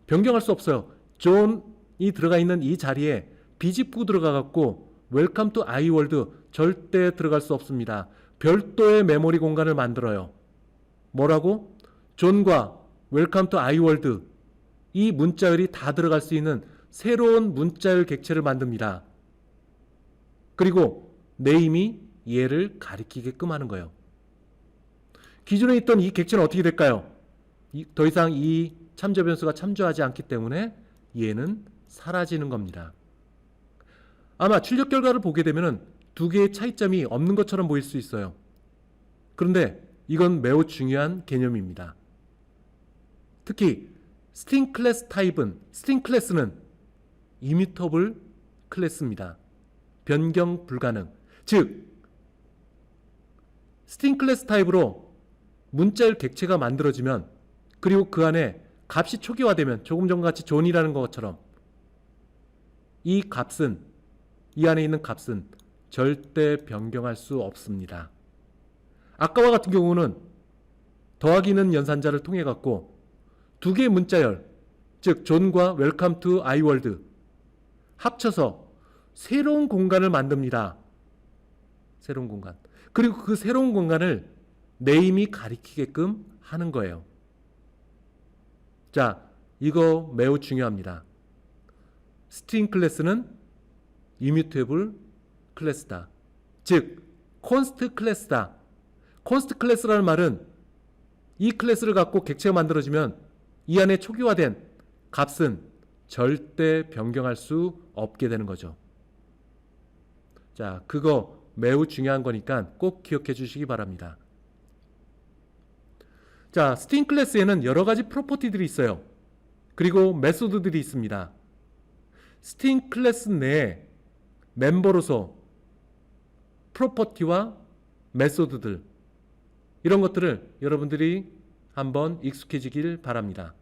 변경할 수 없어요. john이 들어가 있는 이 자리에 비집고 들어가갖고 웰컴 투 아이월드 절대 들어갈 수 없습니다. 별도의 메모리 공간을 만들어요. 뭐라고? 존과 웰컴 투 아이월드 이 문자열이 다 들어갈 수 있는 새로운 문자열 객체를 만듭니다. 그리고 네임이 얘를 가리키게끔 하는 거예요. 기존에 있던 이 객체는 어떻게 될까요? 더 이상 이 참조 변수가 참조하지 않기 때문에 얘는 사라지는 겁니다. 아마 출력 결과를 보게 되면 두 개의 차이점이 없는 것처럼 보일 수 있어요. 그런데 이건 매우 중요한 개념입니다. 특히 스트링 클래스 타입은, 스트링 클래스는 이뮤터블 클래스입니다. 변경 불가능. 즉 스트링 클래스 타입으로 문자열 객체가 만들어지면, 그리고 그 안에 값이 초기화되면, 조금 전과 같이 존이라는 것처럼 이 값은, 이 안에 있는 값은 절대 변경할 수 없습니다. 아까와 같은 경우는 더하기는 연산자를 통해 갖고 두 개의 문자열, 즉 존과 웰컴 투 아이월드 합쳐서 새로운 공간을 만듭니다. 새로운 공간. 그리고 그 새로운 공간을 네임이 가리키게끔 하는 거예요. 자, 이거 매우 중요합니다. 스트링 클래스는 이뮤테이블 클래스다. 즉 콘스트 클래스다. 콘스트 클래스라는 말은 이 클래스를 갖고 객체가 만들어지면 이 안에 초기화된 값은 절대 변경할 수 없게 되는 거죠. 자, 그거 매우 중요한 거니까 꼭 기억해 주시기 바랍니다. 자, 스트링 클래스에는 여러 가지 프로퍼티들이 있어요. 그리고 메소드들이 있습니다. 스트링 클래스 내에 멤버로서 프로퍼티와 메소드들, 이런 것들을 여러분들이 한번 익숙해지길 바랍니다.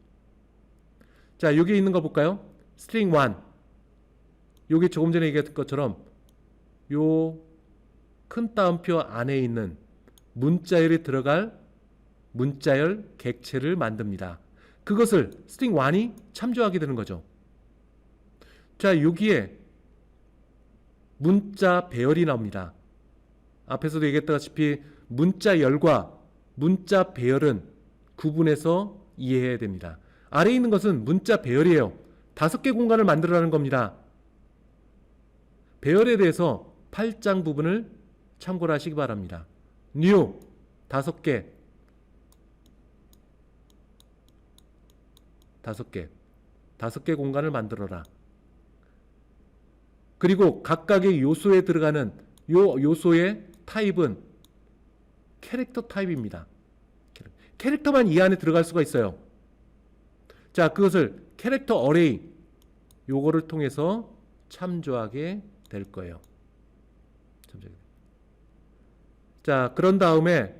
자, 여기 있는 거 볼까요? string 1. 여기 조금 전에 얘기했던 것처럼 요 큰 따옴표 안에 있는 문자열이 들어갈 문자열 객체를 만듭니다. 그것을 string 1이 참조하게 되는 거죠. 자, 여기에 문자 배열이 나옵니다. 앞에서도 얘기했다시피 문자열과 문자 배열은 구분해서 이해해야 됩니다. 아래에 있는 것은 문자 배열이에요. 5개 공간을 만들어라는 겁니다. 배열에 대해서 8장 부분을 참고를 하시기 바랍니다. new 5개, 5개 공간을 만들어라. 그리고 각각의 요소에 들어가는 요 요소의 타입은 캐릭터 타입입니다. 캐릭터만 이 안에 들어갈 수가 있어요. 자, 그것을 캐릭터 어레이, 요거를 통해서 참조하게 될 거예요. 자, 그런 다음에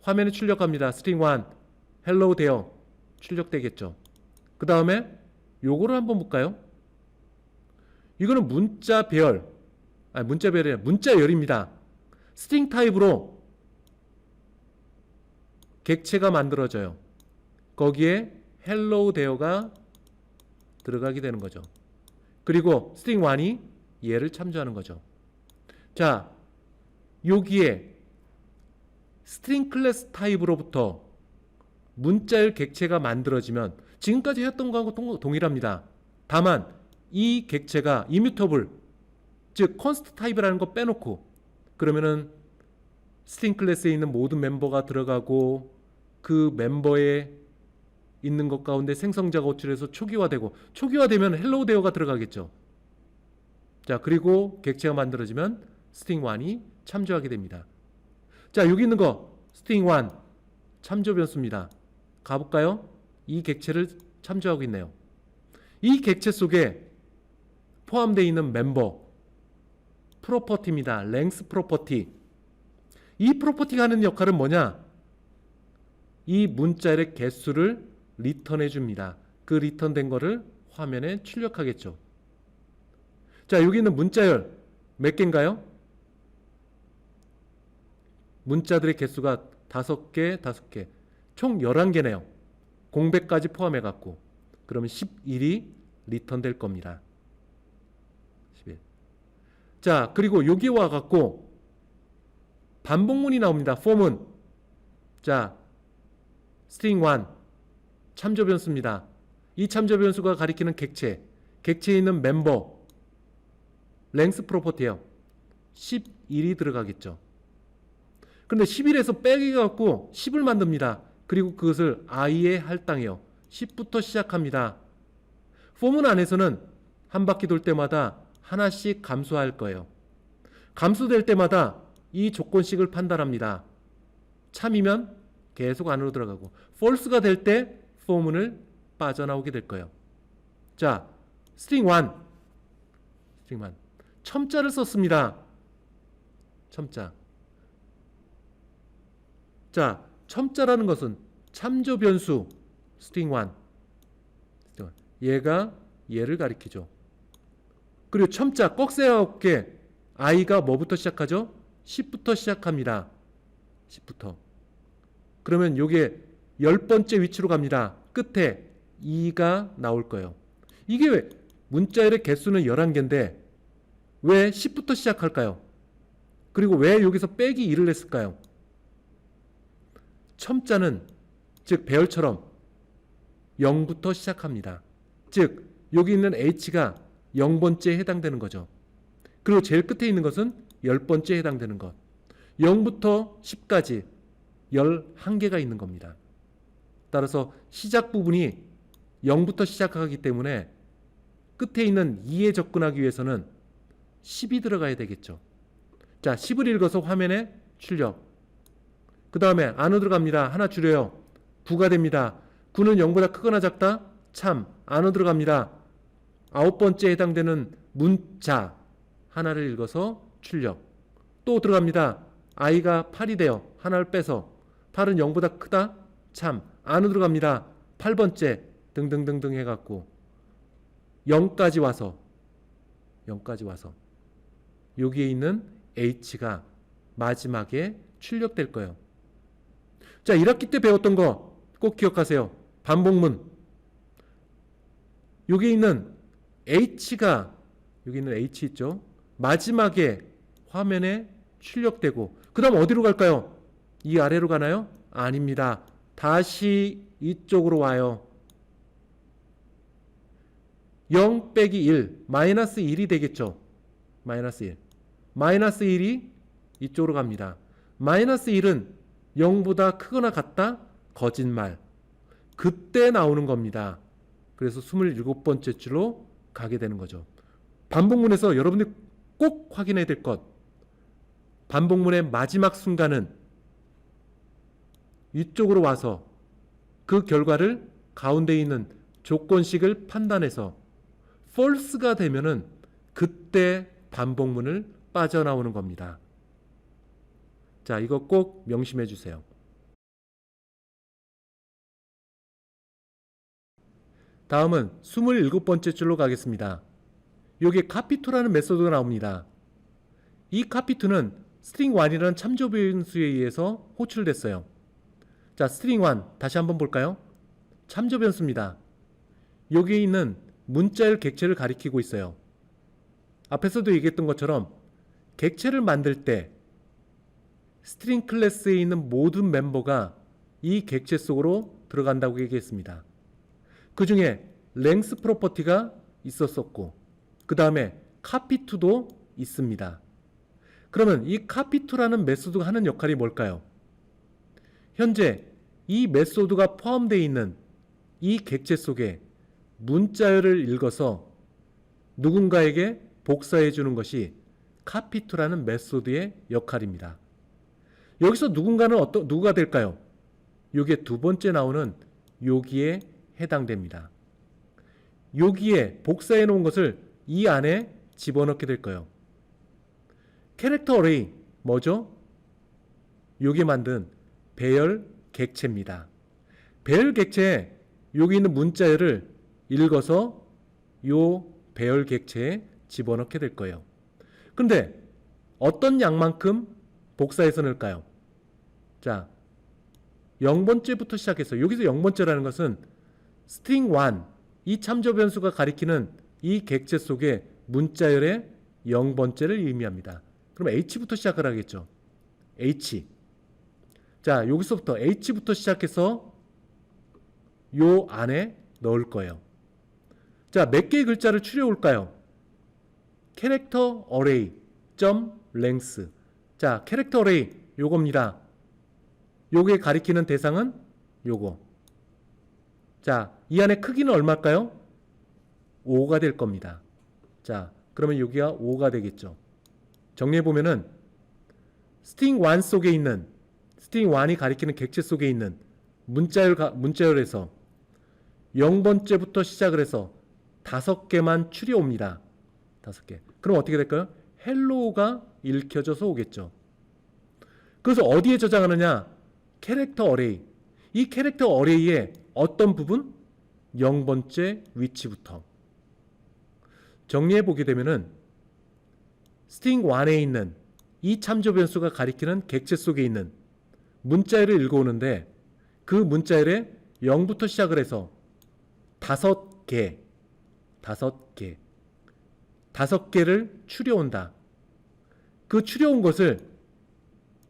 화면에 출력합니다. string 1, hello there 출력되겠죠. 그 다음에 요거를 한번 볼까요? 이거는 문자 배열, 문자 배열이 아니라 문자열입니다. 스트링 타입으로 객체가 만들어져요. 거기에 hello there가 들어가게 되는 거죠. 그리고 string 1이 얘를 참조하는 거죠. 자, 여기에 스트링 클래스 타입으로부터 문자열 객체가 만들어지면 지금까지 했던 거하고 동일합니다. 다만 이 객체가 이뮤터블, 즉 컨스트 타입이라는 거 빼놓고, 그러면은 스트링 클래스에 있는 모든 멤버가 들어가고 그 멤버에 있는 것 가운데 생성자가 호출해서 초기화되고, 초기화되면 헬로우 데어가 들어가겠죠. 자, 그리고 객체가 만들어지면 string 1이 참조하게 됩니다. 자, 여기 있는 거 string 1 참조 변수입니다. 가볼까요? 이 객체를 참조하고 있네요. 이 객체 속에 포함되어 있는 멤버 프로퍼티입니다. length 프로퍼티. 이 프로퍼티가 하는 역할은 뭐냐? 이 문자열의 개수를 리턴해 줍니다. 그 리턴된 거를 화면에 출력하겠죠. 자, 여기 있는 문자열 몇 개인가요? 문자들의 개수가 5개, 5개. 총 11개네요. 공백까지 포함해 갖고. 그러면 11이 리턴될 겁니다. 11. 자, 그리고 여기 와갖고 반복문이 나옵니다. form은. 자, string 1 참조 변수입니다. 이 참조 변수가 가리키는 객체, 객체에 있는 멤버 length 프로퍼티예요. 11이 들어가겠죠. 그런데 11에서 빼기 갖고 10을 만듭니다. 그리고 그것을 i에 할당해요. 10부터 시작합니다. form은 안에서는 한 바퀴 돌 때마다 하나씩 감소할 거예요. 감소될 때마다 이 조건식을 판단합니다. 참이면 계속 안으로 들어가고 false가 될 때 form을 빠져나오게 될 거예요. 자, string 1 첨자를 썼습니다. 첨자. 자, 첨자라는 것은 참조 변수 string 1 얘가 얘를 가리키죠. 그리고 첨자 꺽 세어없게 i가 뭐부터 시작하죠? 10부터 시작합니다. 10부터. 그러면 요게 10번째 위치로 갑니다. 끝에 2가 나올 거예요. 이게 왜 문자열의 개수는 11개인데 왜 10부터 시작할까요? 그리고 왜 여기서 빼기 2를 했을까요? 첨자는 즉 배열처럼 0부터 시작합니다. 즉 여기 있는 h가 0번째에 해당되는 거죠. 그리고 제일 끝에 있는 것은 10번째에 해당되는 것. 0부터 10까지 11개가 있는 겁니다. 따라서 시작 부분이 0부터 시작하기 때문에 끝에 있는 2에 접근하기 위해서는 10이 들어가야 되겠죠. 자, 10을 읽어서 화면에 출력. 그 다음에 안으로 들어갑니다. 하나 줄여요. 9가 됩니다. 9는 0보다 크거나 작다? 참. 안으로 들어갑니다. 9번째에 해당되는 문자 하나를 읽어서 출력. 또 들어갑니다. i가 8이 돼요. 하나를 빼서 8은 0보다 크다? 참. 안으로 들어갑니다. 8번째 등등등등 해갖고 0까지 와서 여기에 있는 h가 마지막에 출력될 거예요. 자, 1학기 때 배웠던 거 꼭 기억하세요. 반복문. 여기 있는 h가 여기 있는 h 있죠. 마지막에 화면에 출력되고 그 다음 어디로 갈까요? 이 아래로 가나요? 아닙니다. 다시 이쪽으로 와요. 0 빼기 1 마이너스 1이 되겠죠. 마이너스 1 마이너스 1이 이쪽으로 갑니다. 마이너스 1은 0보다 크거나 같다? 거짓말. 그때 나오는 겁니다. 그래서 27번째 줄로 가게 되는 거죠. 반복문에서 여러분들이 꼭 확인해야 될 것. 반복문의 마지막 순간은 이쪽으로 와서 그 결과를 가운데 있는 조건식을 판단해서 false가 되면은 그때 반복문을 빠져나오는 겁니다. 자, 이거 꼭 명심해 주세요. 다음은 27번째 줄로 가겠습니다. 여기에 copy-to라는 메소드가 나옵니다. 이 copy-to는 string1이라는 참조 변수에 의해서 호출됐어요. 자, string1 다시 한번 볼까요? 참조 변수입니다. 여기에 있는 문자열 객체를 가리키고 있어요. 앞에서도 얘기했던 것처럼 객체를 만들 때 string 클래스에 있는 모든 멤버가 이 객체 속으로 들어간다고 얘기했습니다. 그 중에 length 프로퍼티가 있었었고 그 다음에 copy-to도 있습니다. 그러면 이 copy-to라는 메소드가 하는 역할이 뭘까요? 현재 이 메소드가 포함되어 있는 이 객체 속에 문자열을 읽어서 누군가에게 복사해 주는 것이 copy-to라는 메소드의 역할입니다. 여기서 누군가는 누가 될까요? 요게 두 번째 나오는 여기에 해당됩니다. 여기에 복사해 놓은 것을 이 안에 집어넣게 될 거예요. 캐릭터 어레이 뭐죠? 여기 만든 배열 객체입니다. 배열 객체에 여기 있는 문자열을 읽어서 요 배열 객체에 집어넣게 될 거예요. 그런데 어떤 양만큼 복사해서 넣을까요? 자, 0번째부터 시작해서 여기서 0번째라는 것은 string1 이 참조 변수가 가리키는 이 객체 속에 문자열의 0번째를 의미합니다. 그럼 H부터 시작을 하겠죠. H. 자, 여기서부터 H부터 시작해서 요 안에 넣을 거예요. 자, 몇 개의 글자를 추려올까요? 캐릭터 어레이 점 랭스. 자, 캐릭터 어레이 요겁니다. 요게 가리키는 대상은 요거. 자, 이 안에 크기는 얼마일까요? 5가 될 겁니다. 자, 그러면 여기가 5가 되겠죠. 정리해보면은 스트링 1 속에 있는, 스트링 1이 가리키는 객체 속에 있는 문자열에서 0번째부터 시작을 해서 5개만 추려옵니다. 5개. 그럼 어떻게 될까요? 헬로우가 읽혀져서 오겠죠. 그래서 어디에 저장하느냐? 캐릭터 어레이. 이 캐릭터 어레이의 어떤 부분? 0번째 위치부터. 정리해보게 되면은 스트링 1에 있는 이 참조 변수가 가리키는 객체 속에 있는 문자열을 읽어오는데 그 문자열에 0부터 시작을 해서 5개를 추려온다. 그 추려온 것을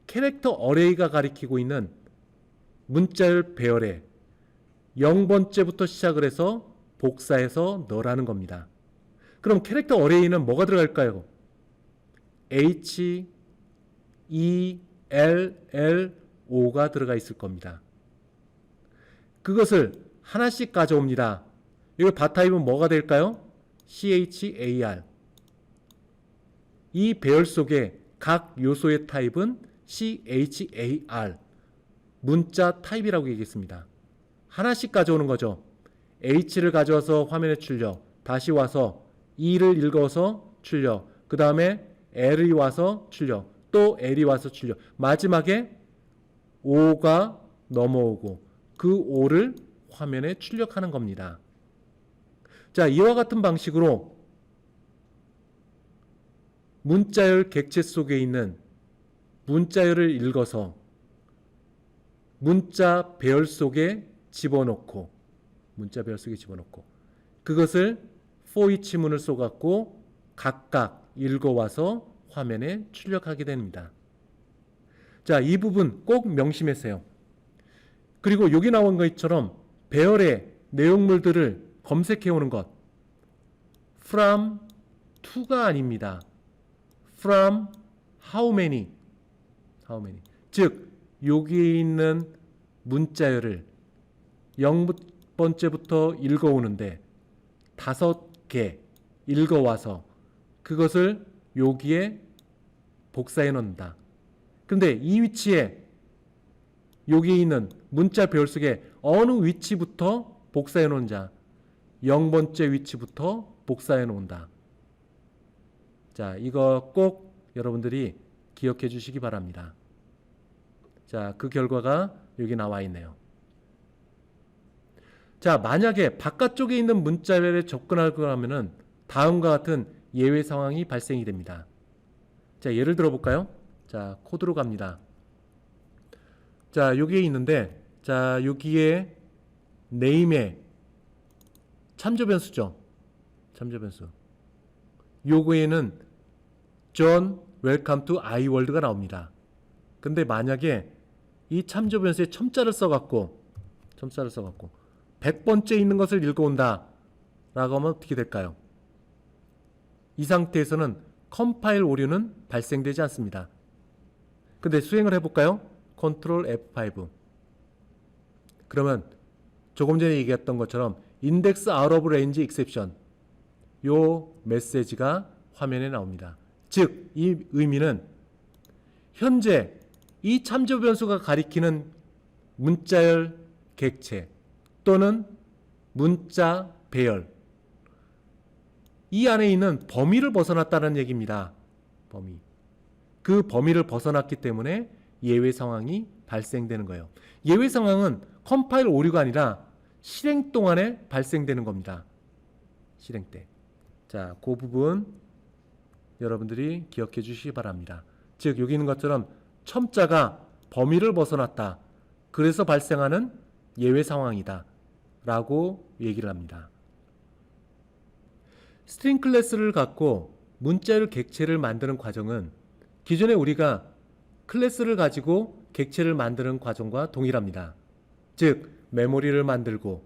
캐릭터 어레이가 가리키고 있는 문자열 배열에 0번째부터 시작을 해서 복사해서 넣으라는 겁니다. 그럼 캐릭터 어레이는 뭐가 들어갈까요? H, E, L, L, O가 들어가 있을 겁니다. 그것을 하나씩 가져옵니다. 여기 바타입은 뭐가 될까요? CHAR. 이 배열 속에 각 요소의 타입은 CHAR. 문자 타입이라고 얘기했습니다. 하나씩 가져오는 거죠. H를 가져와서 화면에 출력, 다시 와서 E를 읽어서 출력, 그 다음에 L이 와서 출력, 또 L이 와서 출력, 마지막에 O가 넘어오고 그 O를 화면에 출력하는 겁니다. 자, 이와 같은 방식으로 문자열 객체 속에 있는 문자열을 읽어서 문자 배열 속에 집어넣고 그것을 for each 문을 쏘갖고 각각 읽어와서 화면에 출력하게 됩니다. 자, 이 부분 꼭 명심하세요. 그리고 여기 나온 것처럼 배열의 내용물들을 검색해 오는 것, from to가 아닙니다. from how many. 즉 여기에 있는 문자열을 0번째부터 읽어오는데 5개 읽어와서 그것을 여기에 복사해 놓는다. 그런데 이 위치에 여기에 있는 문자 배열 속에 어느 위치부터 복사해 놓은자 0번째 위치부터 복사해 놓는다. 자, 이거 꼭 여러분들이 기억해 주시기 바랍니다. 자, 그 결과가 여기 나와 있네요. 자, 만약에 바깥쪽에 있는 문자열에 접근하려고 하면은 다음과 같은 예외 상황이 발생이 됩니다. 자, 예를 들어 볼까요? 자, 코드로 갑니다. 자, 여기에 있는데, 자, 여기에 네임에 참조 변수죠. 참조 변수. 요거에는 John Welcome to iWorld가 나옵니다. 근데 만약에 이 참조 변수에 첨자를 써갖고 100번째 있는 것을 읽어온다 라고 하면 어떻게 될까요? 이 상태에서는 컴파일 오류는 발생되지 않습니다. 근데 수행을 해볼까요? Ctrl F5. 그러면 조금 전에 얘기했던 것처럼 Index Out of Range Exception 요 메시지가 화면에 나옵니다. 즉, 이 의미는 현재 이 참조 변수가 가리키는 문자열 객체 또는 문자 배열 이 안에 있는 범위를 벗어났다는 얘기입니다. 범위. 그 범위를 벗어났기 때문에 예외 상황이 발생되는 거예요. 예외 상황은 컴파일 오류가 아니라 실행 동안에 발생되는 겁니다. 실행 때. 자, 그 부분 여러분들이 기억해 주시기 바랍니다. 즉, 여기 있는 것처럼 첨자가 범위를 벗어났다. 그래서 발생하는 예외 상황이다. 라고 얘기를 합니다. 스트링 클래스를 갖고 문자열 객체를 만드는 과정은 기존에 우리가 클래스를 가지고 객체를 만드는 과정과 동일합니다. 즉, 메모리를 만들고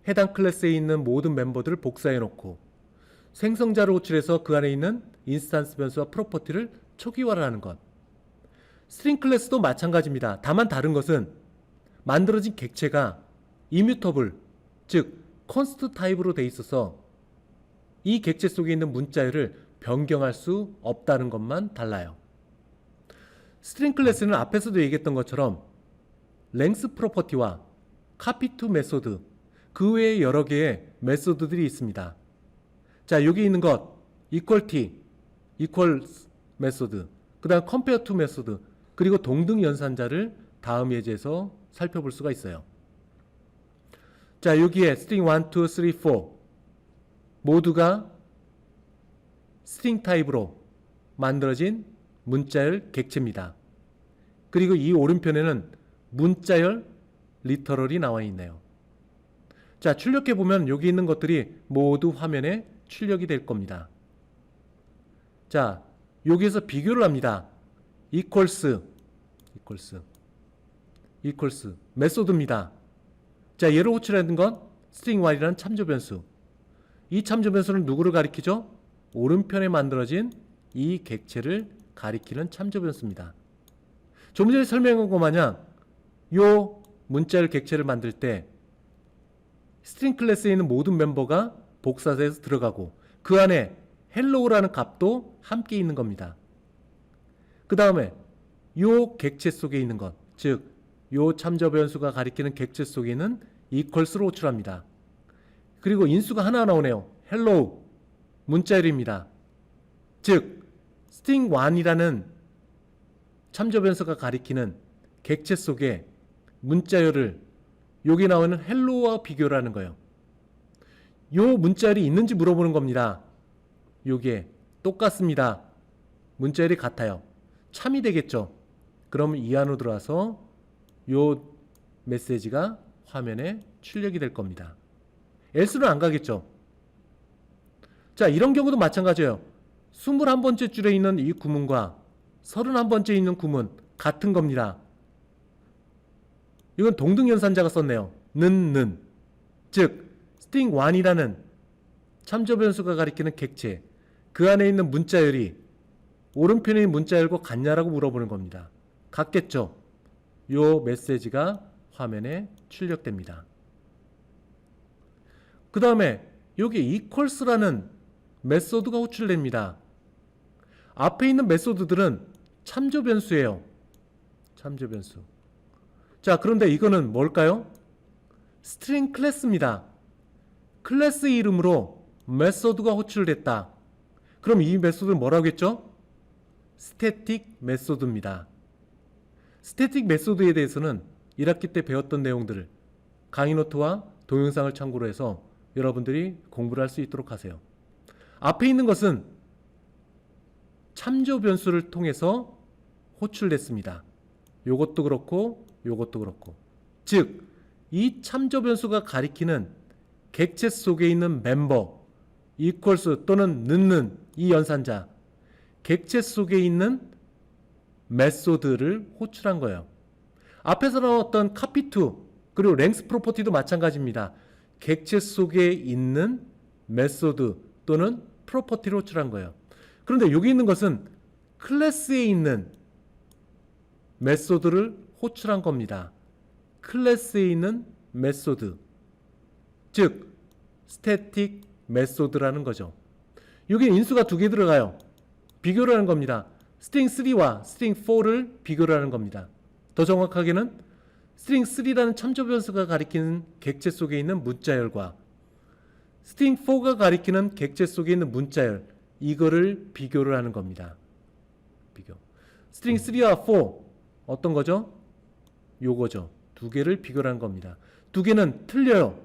해당 클래스에 있는 모든 멤버들을 복사해 놓고 생성자를 호출해서 그 안에 있는 인스턴스 변수와 프로퍼티를 초기화를 하는 것. 스트링 클래스도 마찬가지입니다. 다만 다른 것은 만들어진 객체가 이뮤터블, 즉 컨스트 타입으로 돼 있어서 이 객체 속에 있는 문자열을 변경할 수 없다는 것만 달라요. 스트링 클래스는 앞에서도 얘기했던 것처럼 랭스 프로퍼티와 카피 투 메소드, 그 외에 여러 개의 메소드들이 있습니다. 자, 여기 있는 것 equality, equals 메소드, 그 다음 compare to 메소드, 그리고 동등 연산자를 다음 예제에서 살펴볼 수가 있어요. 자, 여기에 string 1, 2, 3, 4 모두가 스트링 타입으로 만들어진 문자열 객체입니다. 그리고 이 오른편에는 문자열 리터럴이 나와 있네요. 자, 출력해 보면 여기 있는 것들이 모두 화면에 출력이 될 겁니다. 자, 여기에서 비교를 합니다. equals 메소드입니다. 자, 얘를 호출하는 건 string while이라는 참조 변수. 이 참조 변수는 누구를 가리키죠? 오른편에 만들어진 이 객체를 가리키는 참조 변수입니다. 좀 전에 설명한 것 마냥 요 문자열 객체를 만들 때 스트링 클래스에 있는 모든 멤버가 복사돼서 들어가고 그 안에 hello라는 값도 함께 있는 겁니다. 그 다음에 요 객체 속에 있는 것, 즉 요 참조 변수가 가리키는 객체 속에 있는 equals로 호출합니다. 그리고 인수가 하나 나오네요. hello 문자열입니다. 즉 string 1이라는 참조 변수가 가리키는 객체 속에 문자열을 여기 나오는 hello와 비교를 하는 거예요. 요 문자열이 있는지 물어보는 겁니다. 요게 똑같습니다. 문자열이 같아요. 참이 되겠죠. 그러면 이 안으로 들어와서 요 메시지가 화면에 출력이 될 겁니다. else는 안 가겠죠. 자, 이런 경우도 마찬가지예요. 21번째 줄에 있는 이 구문과 31번째 있는 구문 같은 겁니다. 이건 동등연산자가 썼네요. 는. 즉 string 1이라는 참조 변수가 가리키는 객체, 그 안에 있는 문자열이 오른편의 문자열과 같냐라고 물어보는 겁니다. 같겠죠. 요 메시지가 화면에 출력됩니다. 그 다음에 여기 equals라는 메소드가 호출됩니다. 앞에 있는 메소드들은 참조 변수예요. 참조 변수. 자, 그런데 이거는 뭘까요? 스트링 클래스입니다. 클래스 이름으로 메소드가 호출됐다. 그럼 이 메소드는 뭐라고 했죠? 스태틱 메소드입니다. 스태틱 메소드에 대해서는 1학기 때 배웠던 내용들을 강의 노트와 동영상을 참고로 해서 여러분들이 공부를 할 수 있도록 하세요. 앞에 있는 것은 참조 변수를 통해서 호출됐습니다. 요것도 그렇고 요것도 그렇고. 즉, 이 참조 변수가 가리키는 객체 속에 있는 멤버, equals 또는 는 이 연산자, 객체 속에 있는 메소드를 호출한 거예요. 앞에서 나왔던 copy to 그리고 length 프로퍼티도 마찬가지입니다. 객체 속에 있는 메소드 또는 프로퍼티를 호출한 거예요. 그런데 여기 있는 것은 클래스에 있는 메소드를 호출한 겁니다. 클래스에 있는 메소드, 즉 스태틱 메소드라는 거죠. 여기 인수가 두 개 들어가요. 비교를 하는 겁니다. string 3와 string 4를 비교를 하는 겁니다. 더 정확하게는 string 3라는 참조 변수가 가리키는 객체 속에 있는 문자열과 string 4가 가리키는 객체 속에 있는 문자열, 이거를 비교를 하는 겁니다. 비교. string 3와 4 어떤 거죠? 요거죠. 두 개를 비교를 한 겁니다. 두 개는 틀려요.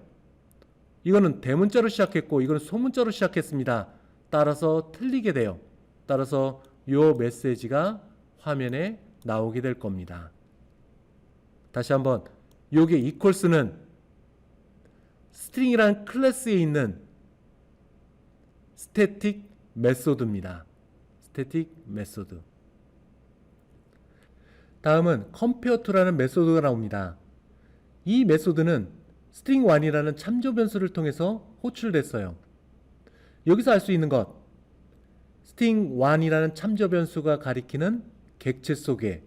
이거는 대문자로 시작했고 이거는 소문자로 시작했습니다. 따라서 틀리게 돼요. 따라서 요 메시지가 화면에 나오게 될 겁니다. 다시 한번, 요게 equals는 string이라는 클래스에 있는 스태틱 메소드입니다. static 메소드. 다음은 compare to라는 메소드가 나옵니다. 이 메소드는 string1이라는 참조 변수를 통해서 호출됐어요. 여기서 알 수 있는 것, string1이라는 참조 변수가 가리키는 객체 속에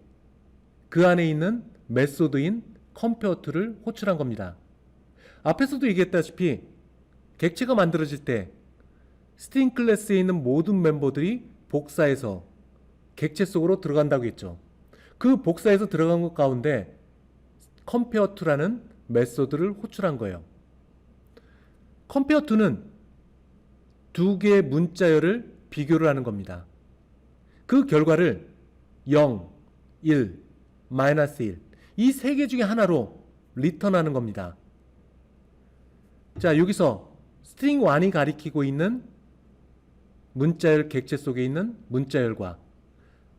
그 안에 있는 메소드인 compare to를 호출한 겁니다. 앞에서도 얘기했다시피 객체가 만들어질 때 string 클래스에 있는 모든 멤버들이 복사해서 객체 속으로 들어간다고 했죠. 그 복사해서 들어간 것 가운데 compare to라는 메소드를 호출한 거예요. compare to는 두 개의 문자열을 비교를 하는 겁니다. 그 결과를 0, 1, 마이너스 1, 이 세 개 중에 하나로 리턴하는 겁니다. 자, 여기서 string1이 가리키고 있는 문자열 객체 속에 있는 문자열과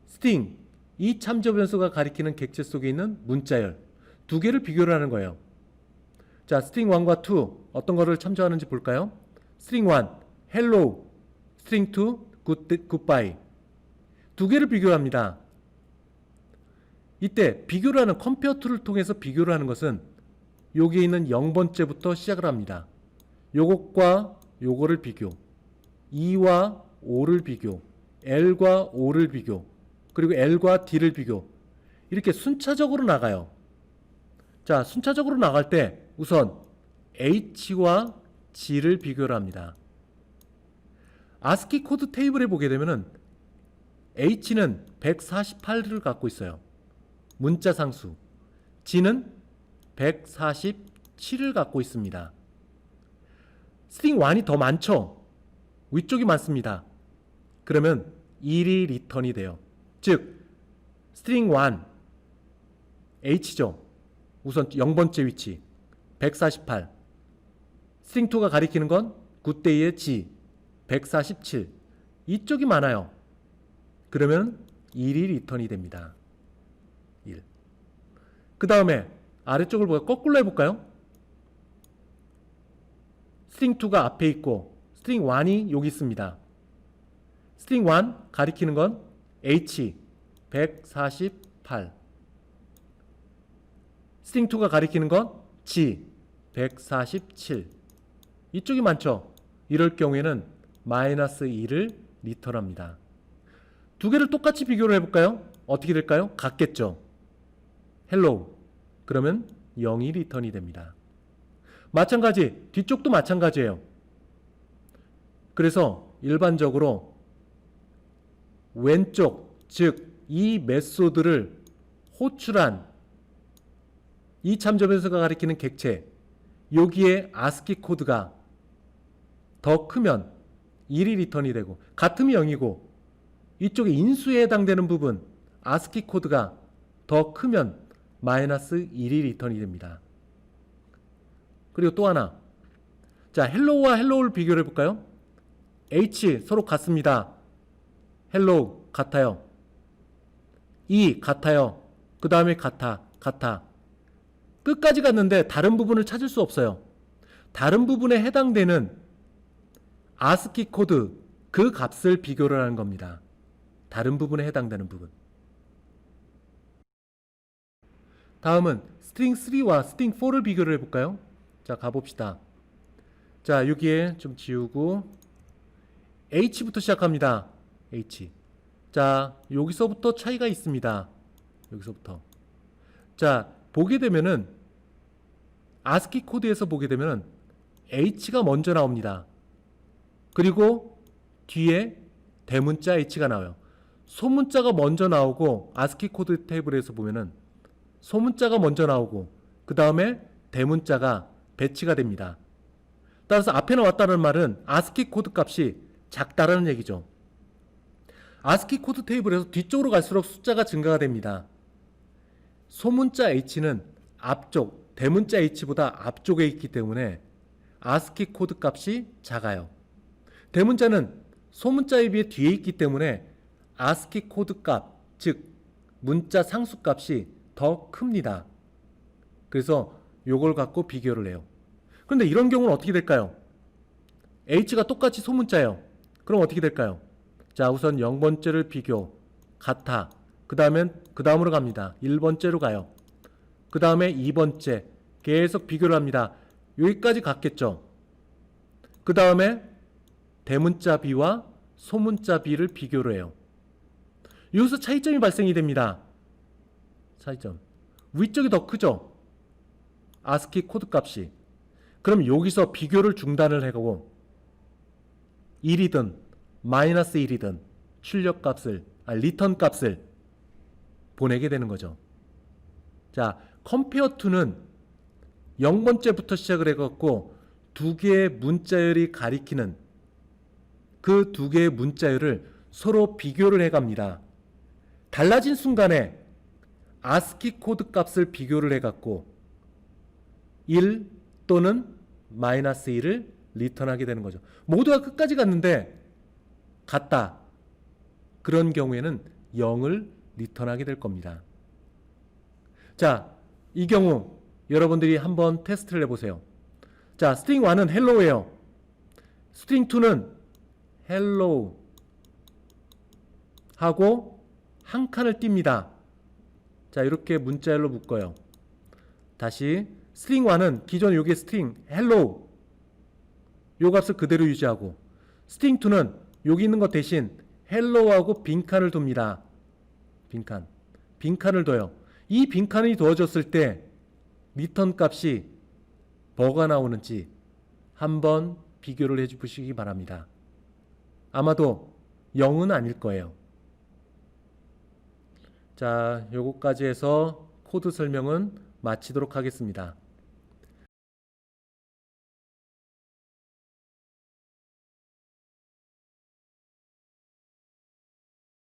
string, 이 참조 변수가 가리키는 객체 속에 있는 문자열 두 개를 비교를 하는 거예요. 자, string1과 2 어떤 거를 참조하는지 볼까요? string1, hello, string2, goodbye 두 개를 비교합니다. 이때 비교를 하는 compare to를 통해서 비교를 하는 것은 여기에 있는 0번째부터 시작을 합니다. 요것과 요거를 비교, 2와 5를 비교, L과 5를 비교, 그리고 L과 D를 비교, 이렇게 순차적으로 나가요. 자, 순차적으로 나갈 때 우선 H와 G를 비교를 합니다. ASCII 코드 테이블에 보게 되면은 H는 148을 갖고 있어요. 문자 상수. G는 147을 갖고 있습니다. string1이 더 많죠? 위쪽이 많습니다. 그러면 1이 리턴이 돼요. 즉 string1 H죠. 우선 0번째 위치 148. string2가 가리키는 건 굿데이의 G 147. 이쪽이 많아요. 그러면 1이 리턴이 됩니다. 1. 그 다음에 아래쪽을 거꾸로 해볼까요? string2가 앞에 있고 string1이 여기 있습니다. string1 가리키는 건 H 148. string2가 가리키는 건 G 147. 이쪽이 많죠? 이럴 경우에는 마이너스 2를 리턴합니다. 두 개를 똑같이 비교를 해볼까요? 어떻게 될까요? 같겠죠? hello. 그러면 0이 리턴이 됩니다. 마찬가지, 뒤쪽도 마찬가지예요. 그래서 일반적으로 왼쪽, 즉 이 메소드를 호출한 이 참조 변수가 가리키는 객체, 여기에 ASCII 코드가 더 크면 1이 리턴이 되고, 같으면 0이고, 이쪽에 인수에 해당되는 부분 ASCII 코드가 더 크면 마이너스 1이 리턴이 됩니다. 그리고 또 하나, 자, 헬로우와 헬로우를 비교를 해볼까요? H 서로 같습니다. 헬로우 같아요. E 같아요. 그 다음에 같아. 끝까지 갔는데 다른 부분을 찾을 수 없어요. 다른 부분에 해당되는 ASCII 코드 그 값을 비교를 하는 겁니다. 다른 부분에 해당되는 부분. 다음은 string3와 string4를 비교를 해볼까요? 자, 가봅시다. 자, 여기에 좀 지우고 H부터 시작합니다. H. 자, 여기서부터 차이가 있습니다. 여기서부터. 자, 보게 되면은 ASCII 코드에서 보게 되면은 H가 먼저 나옵니다. 그리고 뒤에 대문자 H가 나와요. 소문자가 먼저 나오고 ASCII 코드 테이블에서 보면은 소문자가 먼저 나오고 그 다음에 대문자가 배치가 됩니다. 따라서 앞에 나왔다는 말은 ASCII 코드 값이 작다라는 얘기죠. ASCII 코드 테이블에서 뒤쪽으로 갈수록 숫자가 증가가 됩니다. 소문자 H는 앞쪽, 대문자 H보다 앞쪽에 있기 때문에 ASCII 코드 값이 작아요. 대문자는 소문자에 비해 뒤에 있기 때문에 ASCII 코드 값, 즉 문자 상수 값이 더 큽니다. 그래서 요걸 갖고 비교를 해요. 그런데 이런 경우는 어떻게 될까요? H가 똑같이 소문자예요. 그럼 어떻게 될까요? 자, 우선 0번째를 비교, 같아. 그 다음으로 갑니다. 1번째로 가요. 그 다음에 2번째, 계속 비교를 합니다. 여기까지 갔겠죠? 그 다음에 대문자 B와 소문자 B를 비교를 해요. 여기서 차이점이 발생이 됩니다. 차이점. 위쪽이 더 크죠? 아스키 코드 값이. 그럼 여기서 비교를 중단을 해가고 1이든 마이너스 1이든 출력 값을, 리턴 값을 보내게 되는 거죠. 자, compare to는 0번째부터 시작을 해갖고 두 개의 문자열이 가리키는 그 두 개의 문자열을 서로 비교를 해갑니다. 달라진 순간에 아스키 코드 값을 비교를 해갖고 1 또는 마이너스 1을 리턴하게 되는 거죠. 모두가 끝까지 갔는데 같다. 그런 경우에는 0을 리턴하게 될 겁니다. 자, 이 경우 여러분들이 한번 테스트를 해보세요. 자, 스트링 1은 헬로우예요. 스트링 2는 헬로우 하고 한 칸을 띱니다. 자, 이렇게 문자열로 묶어요. 다시 스트링 1은 기존 여기 스트링 헬로우 요 값을 그대로 유지하고, 스트링 2는 여기 있는 것 대신 헬로우하고 빈칸을 둡니다. 빈칸을 둬요. 이 빈칸이 두어졌을 때 리턴 값이 뭐가 나오는지 한번 비교를 해보시기 바랍니다. 아마도 0은 아닐 거예요. 자, 요거까지 해서 코드 설명은 마치도록 하겠습니다.